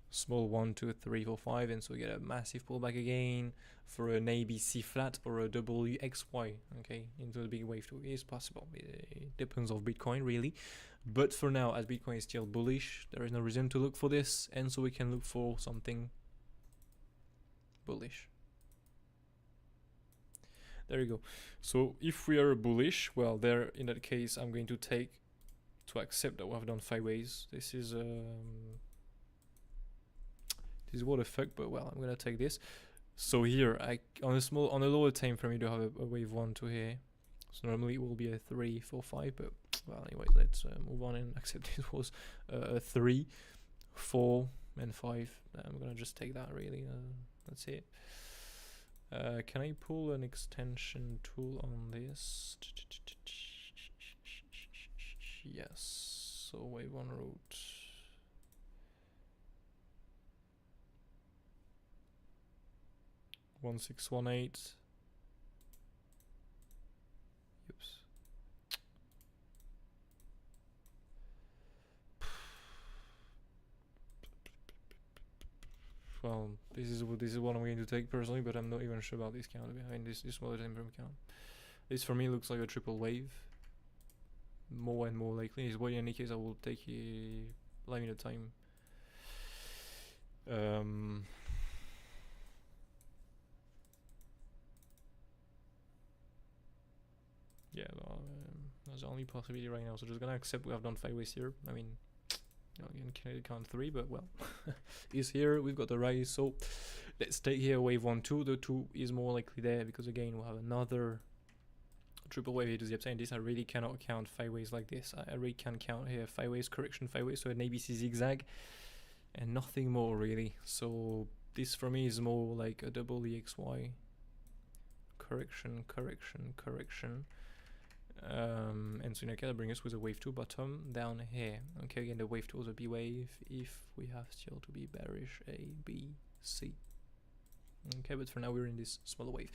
small 1, 2, 3, 4, 5, and so we get a massive pullback again for an ABC flat or a WXY, okay, into the big wave 2. It is possible. It depends on Bitcoin, really. But for now, as Bitcoin is still bullish, there is no reason to look for this, and so we can look for something bullish. There you go. So if we are bullish, well, there, in that case, I'm going to accept that we have done 5 ways. This is what the fuck, but well, I'm gonna take this. So here, on a lower time frame, you do have a wave 1 to here. So normally it will be a 3, 4, 5, but well, anyways, let's move on and accept it was a 3, 4, and 5. I'm gonna just take that, really. That's it. Can I pull an extension tool on this? Yes. So wave 1 route. One 618. Oops. Well, this is what I'm going to take personally, but I'm not even sure about this count behind this smaller time frame count. This for me looks like a triple wave. more and more likely. Is what in any case I will take a live in a time. Yeah, well, that's the only possibility right now. So just gonna accept we have done 5 ways here. I mean, again, can't 3, but well, is here. We've got the rise. So let's take here wave 1, 2. The 2 is more likely there because again we'll have another triple wave here to the upside. And this I really cannot count 5 ways like this. I really can count here 5 ways, correction 5 ways. So an ABC zigzag and nothing more really. So this for me is more like a double EXY. Correction, correction, correction. And so in that case, bring us with a wave 2 bottom down here. Okay, again, the wave 2 is a B wave. If we have still to be bearish, A, B, C. Okay, but for now we're in this smaller wave.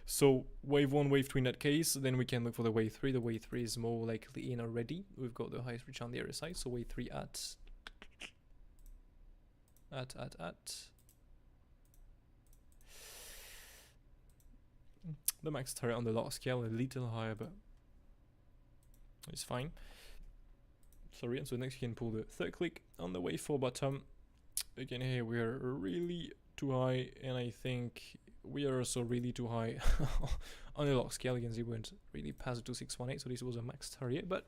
So wave 1, wave 2 in that case, then we can look for the wave 3. The wave 3 is more likely in already. We've got the highest reach on the other side. So wave 3 at the max target on the last scale, a little higher, but it's fine. Sorry, and so next you can pull the third click on the wave 4 bottom. Again, here we are really too high, and I think we are also really too high on the log scale. You can see we went really past the 2618, so this was a max target, but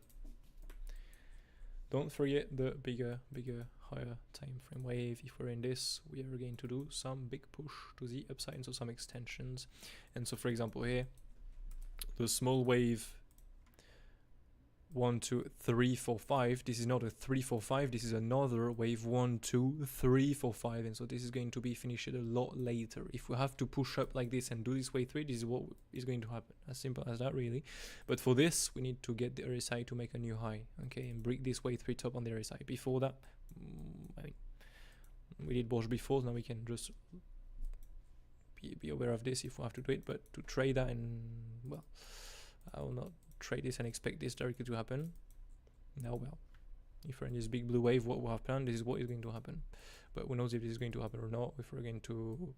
don't forget the bigger, higher time frame wave. If we're in this, we are going to do some big push to the upside, so some extensions. And so for example here, the small wave 1, 2, 3, 4, 5. This is not a 3, 4, 5. This is another wave 1, 2, 3, 4, 5. And so this is going to be finished a lot later. If we have to push up like this and do this wave 3, this is what is going to happen. As simple as that, really. But for this, we need to get the RSI to make a new high. Okay, and break this wave 3 top on the RSI. Before that, I mean, we did BOGE before. Now we can just be aware of this if we have to do it. But to trade that, and well, I will not trade this and expect this directly to happen. Now, well, if we're in this big blue wave, what we have planned, this is what is going to happen. But who knows if this is going to happen or not. If we're going to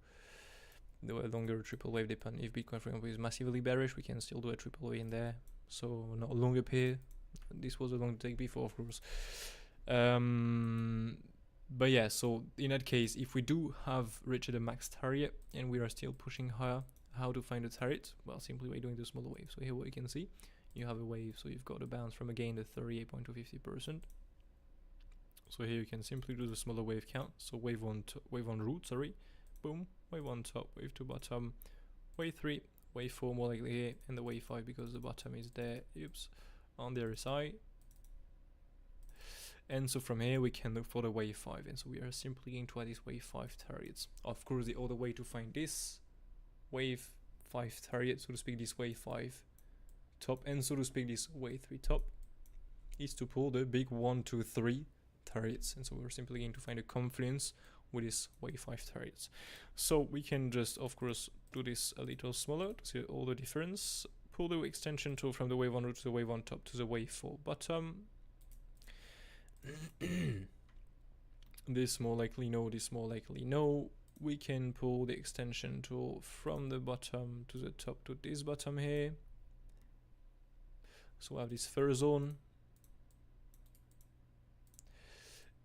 do a longer triple wave, depend. If Bitcoin, for example, is massively bearish, we can still do a triple wave in there. So not a longer pair. This was a long take before, of course. But yeah, so in that case, if we do have reached the max target and we are still pushing higher, how to find the target? Well, simply by doing the smaller wave. So here what you can see, you have a wave, so you've got a bounce from again the 38.250%. So here you can simply do the smaller wave count. So wave 1 root, sorry, boom, wave 1 top, wave 2 bottom, wave 3, wave 4 more likely here, and the wave 5 because the bottom is there, oops, on the other side. And so from here we can look for the wave 5, and so we are simply going to add this wave 5 targets. Of course, the other way to find this wave 5 target, so to speak, this wave 5 top, and so to speak this wave 3 top, is to pull the big 1, 2, 3 targets. And so we're simply going to find a confluence with this wave 5 targets. So we can just, of course, do this a little smaller to see all the difference. Pull the extension tool from the wave 1 root to the wave 1 top to the wave 4 bottom. This more likely no, this more likely no. We can pull the extension tool from the bottom to the top to this bottom here. So we have this first zone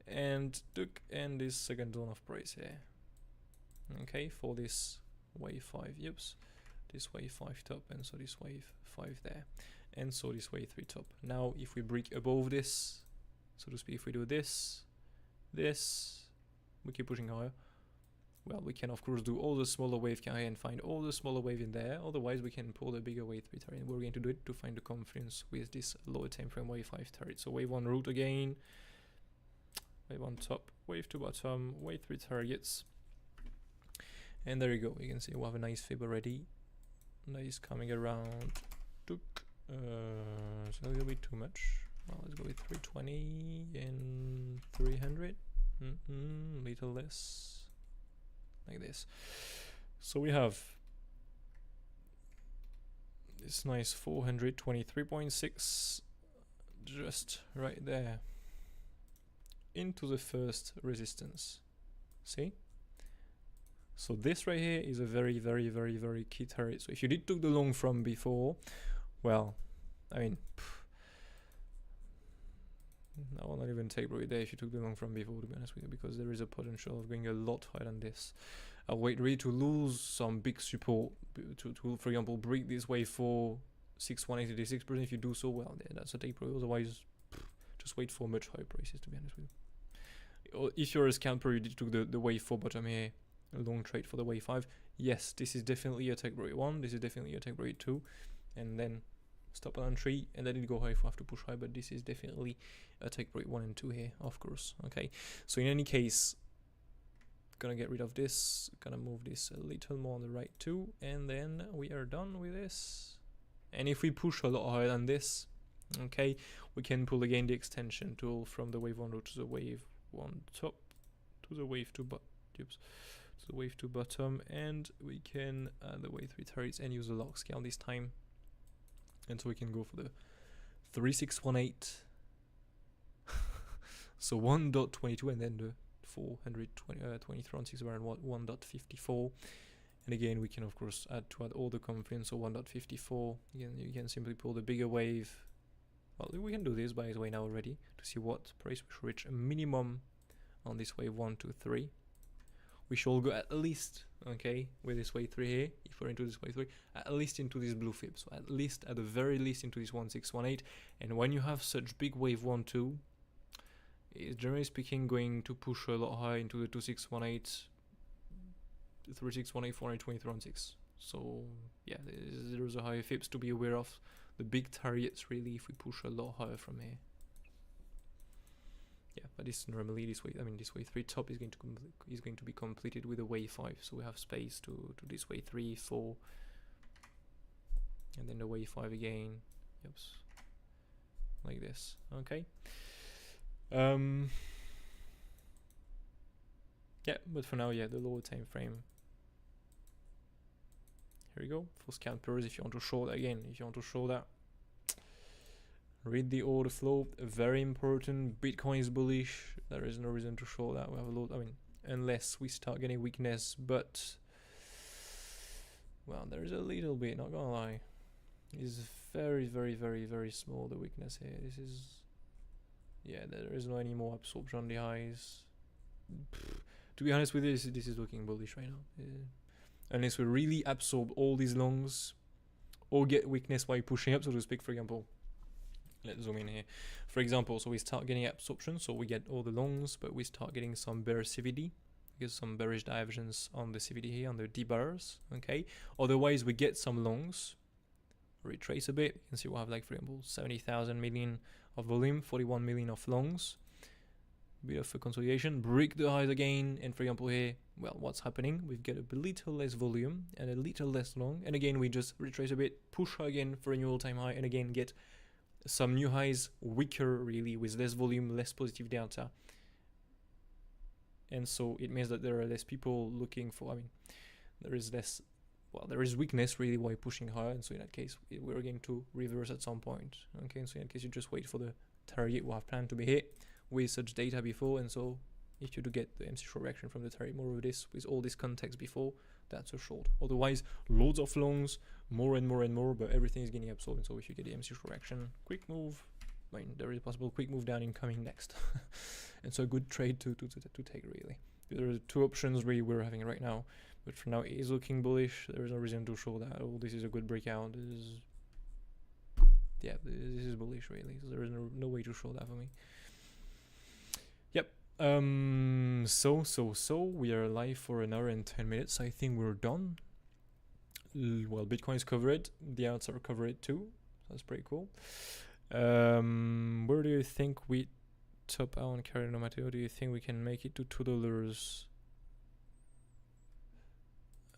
and this second zone of price here. Okay, for this wave 5, yips, this wave 5 top, and so this wave 5 there, and so this wave 3 top. Now if we break above this, so to speak, if we do this, we keep pushing higher. Well, we can of course do all the smaller wave count and find all the smaller wave in there. Otherwise, we can pull the bigger wave 3 target. We're going to do it to find the confluence with this lower time frame wave 5 target. So wave 1 root again, wave 1 top, wave 2 bottom, wave 3 targets. And there you go. You can see we have a nice fib already. Nice coming around. It's a little bit too much. Well, let's go with 320 and 300. Little less. Like this. So we have this nice 423.6 just right there into the first resistance. See? So this right here is a very, very, very, very key target. So if you did took the long from before, well, I mean, I will not even take probably there if you took the long from before, to be honest with you, because there is a potential of going a lot higher than this. I'll wait really to lose some big support to for example, break this wave for 61886%. If you do so, well, that's a take probably. Otherwise, just wait for much higher prices, to be honest with you. Or if you're a scalper, you took the wave 4 bottom here, a long trade for the wave 5. Yes, this is definitely a take break 1. This is definitely a take break 2, and then stop on 3, and then it go high if we have to push high. But this is definitely a take break 1 and 2 here, of course. Okay, so in any case, gonna get rid of this, gonna move this a little more on the right too, and then we are done with this. And if we push a lot higher than this, okay, we can pull again the extension tool from the wave 1 to the wave 1 top to the wave 2 to the wave 2 bottom, and we can add the wave 3 targets and use the log scale this time. And so we can go for the 3618, so 1.22, and then the 423 around 1.54. And again, we can of course add all the confidence, so 1.54. Again, you can simply pull the bigger wave. Well, we can do this by the way now already to see what price we should reach a minimum on this wave 1, 2, 3. We shall go at least, okay, with this wave 3 here, if we're into this wave 3, at least into this blue fib, so at least, at the very least, into this 1618. And when you have such big wave 1, 2, it's generally speaking going to push a lot higher into the 2618, 3618, 423.6. So yeah, there's a higher fibs to be aware of. The big targets really if we push a lot higher from here. Yeah, but this normally this way, I mean this wave 3 top is going to be completed with a wave 5, so we have space to this wave 3, 4, and then the wave 5 again. Yep, like this. Okay. Yeah, but for now, yeah, the lower time frame. Here we go for scalpers. If you want to show that again, if you want to show that, read the order flow. Very important. Bitcoin is bullish. There is no reason to show that. We have a lot. I mean, unless we start getting weakness, but well, there is a little bit. Not gonna lie, it's very, very, very, very small. The weakness here. This is. Yeah, there is no any more absorption on the highs. To be honest with you, this is looking bullish right now. Unless we really absorb all these longs or get weakness by pushing up, so to speak. For example, let's zoom in here. For example, so we start getting absorption, so we get all the longs, but we start getting some bearish CVD, because some bearish divergence on the CVD here, on the D bars, okay? Otherwise, we get some longs, retrace a bit, you can see we'll have like, for example, 70,000 million of volume, 41 million of longs, bit of a consolidation, break the highs again, and for example here, well, what's happening? We've got a little less volume and a little less long, and again we just retrace a bit, push again for a new all-time high, and again get some new highs, weaker really, with less volume, less positive delta. And so it means that there are less people looking for, I mean, there is less, well, there is weakness really while pushing higher, and so in that case we're going to reverse at some point. Okay, so in that case you just wait for the target we have planned to be hit with such data before, and so if you do get the MC short reaction from the target, more of this with all this context before, that's a short. Otherwise, loads of longs, more and more and more, but everything is getting absorbed. And so if you get the MC short reaction, quick move, I mean, there is a possible quick move down incoming next. And so a good trade to take really. There are two options really we're having right now, but for now it is looking bullish. There is no reason to show that, oh, this is a good breakout. This is, yeah, this is bullish really. So there is no way to show that for me. Yep. So we are live for an hour and 10 minutes. I think we're done. Well, Bitcoin is covered. The alts are covered too. That's pretty cool. Where do you think we top out on Cardano Matteo? Do you think we can make it to $2?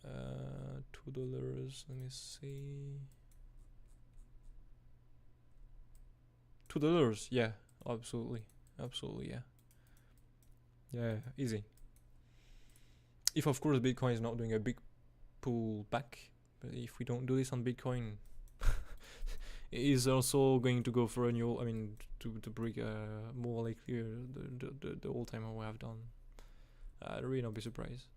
$2. Let me see. $2. Yeah, absolutely. Absolutely, yeah. Yeah, easy. If of course Bitcoin is not doing a big pull back, but if we don't do this on Bitcoin, it is also going to go for a new, I mean, to break more likely the all-time high we have done. I'd really not be surprised.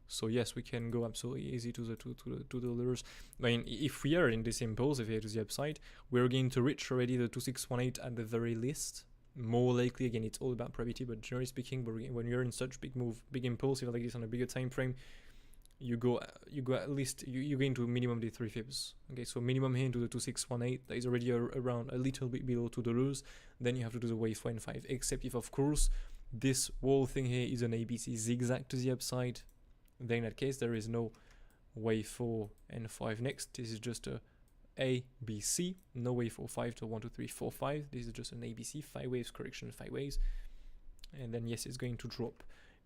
So yes, we can go absolutely easy to the $2. I mean, if we are in this impulsive here to the upside, we're going to reach already the 2618 at the very least. more likely, again, it's all about probability, but generally speaking, when you're in such big move, big impulse, like this on a bigger time frame, you go at least, you go into minimum D3 fibs. Okay, so minimum here into the 2618, that is already around a little bit below $2. Then you have to do the wave 4 and 5, except if, of course, this whole thing here is an ABC zigzag to the upside. Then in that case, there is no wave 4 and 5 next. This is just a B, C, no wave 4, 5 to 1, 2, 3, 4, 5. This is just an ABC, 5 waves, correction, 5 waves. And then, yes, it's going to drop.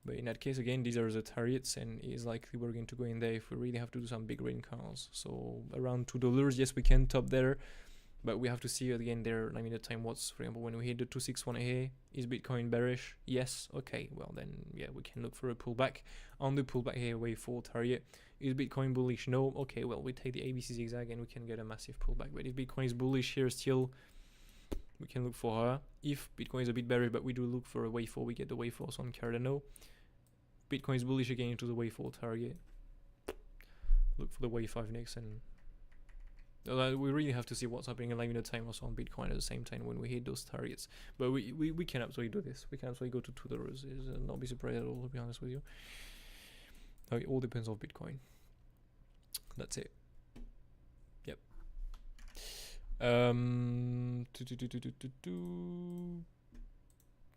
But in that case, again, these are the targets, and it is likely we're going to go in there if we really have to do some big rain calls. So around $2, yes, we can top there, but we have to see again there. I mean, the time what's, for example, when we hit the 261 here, is Bitcoin bearish? Yes. Okay. Well, then, yeah, we can look for a pullback. On the pullback here, wave 4 target. Is Bitcoin bullish? No. Okay. Well, we take the ABC zigzag and we can get a massive pullback. But if Bitcoin is bullish here still, we can look for her. If Bitcoin is a bit bearish, but we do look for a wave 4, we get the wave 4 on Cardano. Bitcoin is bullish again into the wave 4 target. Look for the wave 5 next, and we really have to see what's happening in the time also on Bitcoin at the same time when we hit those targets. But we can absolutely do this. We can absolutely go to $2. Not be surprised at all, to be honest with you. It all depends on Bitcoin. That's it. Yep.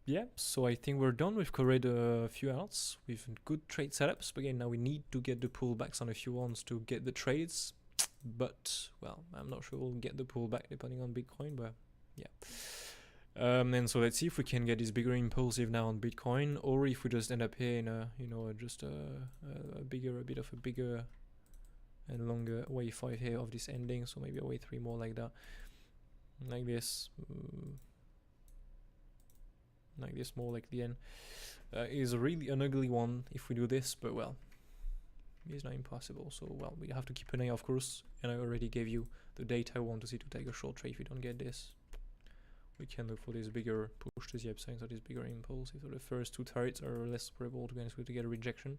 Yeah, so I think we're done. We've covered a few alts with good trade setups. But again, now we need to get the pullbacks on a few ones to get the trades. But, well, I'm not sure we'll get the pullback depending on Bitcoin, but yeah. And so let's see if we can get this bigger impulsive now on Bitcoin, or if we just end up here in a, just a bit of a bigger and longer wave 5 here of this ending. So maybe a wave 3 more like that. Like this. Like this, more like the end. Is really an ugly one if we do this, but well, it's not impossible. So well, we have to keep an eye, of course, and I already gave you the data I want to see to take a short trade. If we don't get this, we can look for this bigger push to the upside, so this bigger impulse. So the first two targets are less probable to get a rejection.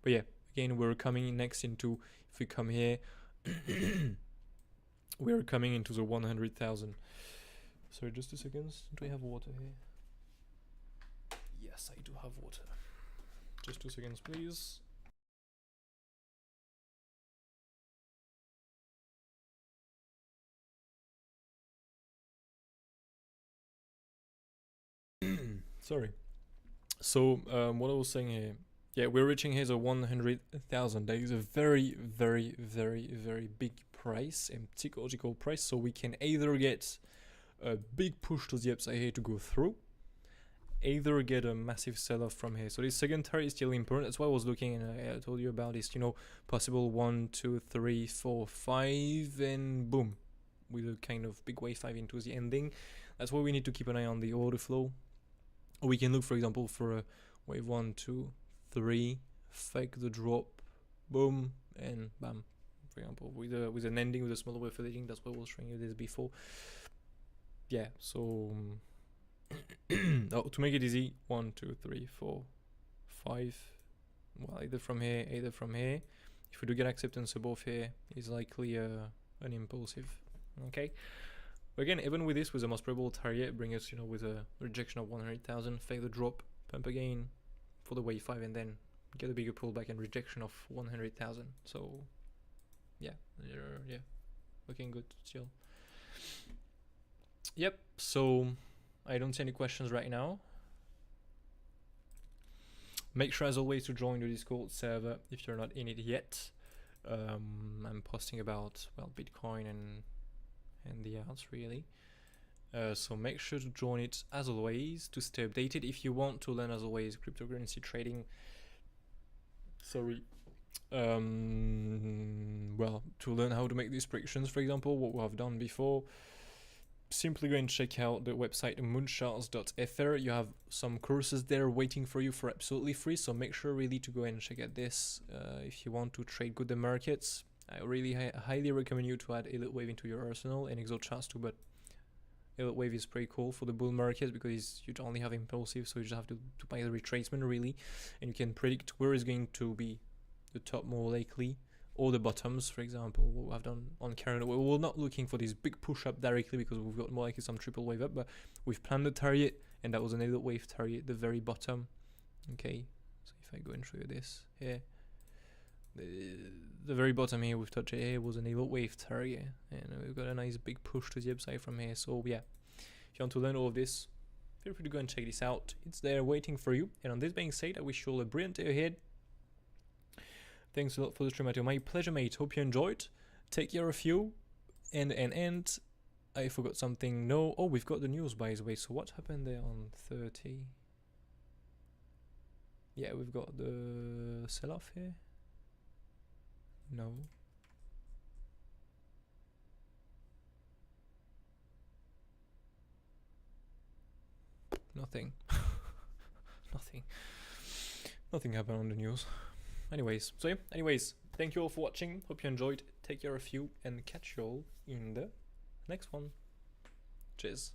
But yeah, again, we're coming next into, if we come here, we're coming into the 100,000. Sorry, just 2 seconds. Do we have water here? Yes, I do have water. Just 2 seconds, please. Sorry. So, what I was saying here, yeah, we're reaching here the 100,000. That is a very, very, very, very big price, and psychological price. So we can either get a big push to the upside here to go through, either get a massive sell-off from here. So this second target is still important. That's why I was looking, and I told you about this, possible 1, 2, 3, 4, 5, and boom, with a kind of big wave 5 into the ending. That's why we need to keep an eye on the order flow. Or we can look, for example, for a wave 1, 2, 3, fake the drop, boom, and bam. For example, with an ending with a smaller wave ending. That's why I was showing you this before. Yeah, so to make it easy, 1, 2, 3, 4, 5. Well, either from here, either from here. If we do get acceptance above here, is likely an impulsive. Okay. But again, even with this, with the most probable target, bring us, with a rejection of 100,000, fake the drop, pump again for the wave 5, and then get a bigger pullback and rejection of 100,000. So, yeah, looking good still. Yep. So I don't see any questions right now. Make sure, as always, to join the Discord server if you're not in it yet. I'm posting about, well, Bitcoin and the alts, really. So make sure to join it, as always, to stay updated. If you want to learn, as always, cryptocurrency trading, well, to learn how to make these predictions, for example, what we have done before, simply go and check out the website mooncharts.fr. You have some courses there waiting for you for absolutely free, so make sure really to go and check out this if you want to trade good the markets. I really highly recommend you to add Elliott Wave into your arsenal, and XOCharts too, but Elliott Wave is pretty cool for the bull markets because you don't only have impulsive, so you just have to buy the retracement really, and you can predict where is going to be the top more likely or the bottoms, for example, what I've done on current. We're not looking for this big push up directly because we've got more likely some triple wave up, but we've planned the target, and that was an Elliott wave target, the very bottom. Okay, so if I go and show you this here, the very bottom here we've touched it here was an Elliott wave target, and we've got a nice big push to the upside from here. So yeah, if you want to learn all of this, feel free to go and check this out. It's there waiting for you. And on this being said, I wish you all a brilliant day ahead. Thanks a lot for the stream, Matthew. My pleasure, mate. Hope you enjoyed. Take care of you. And I forgot something. No. Oh, we've got the news, by the way. So what happened there on 30? Yeah, we've got the sell-off here. No. Nothing. Nothing happened on the news. Anyways, so yeah, thank you all for watching. Hope you enjoyed. Take care of you, and catch you all in the next one. Cheers.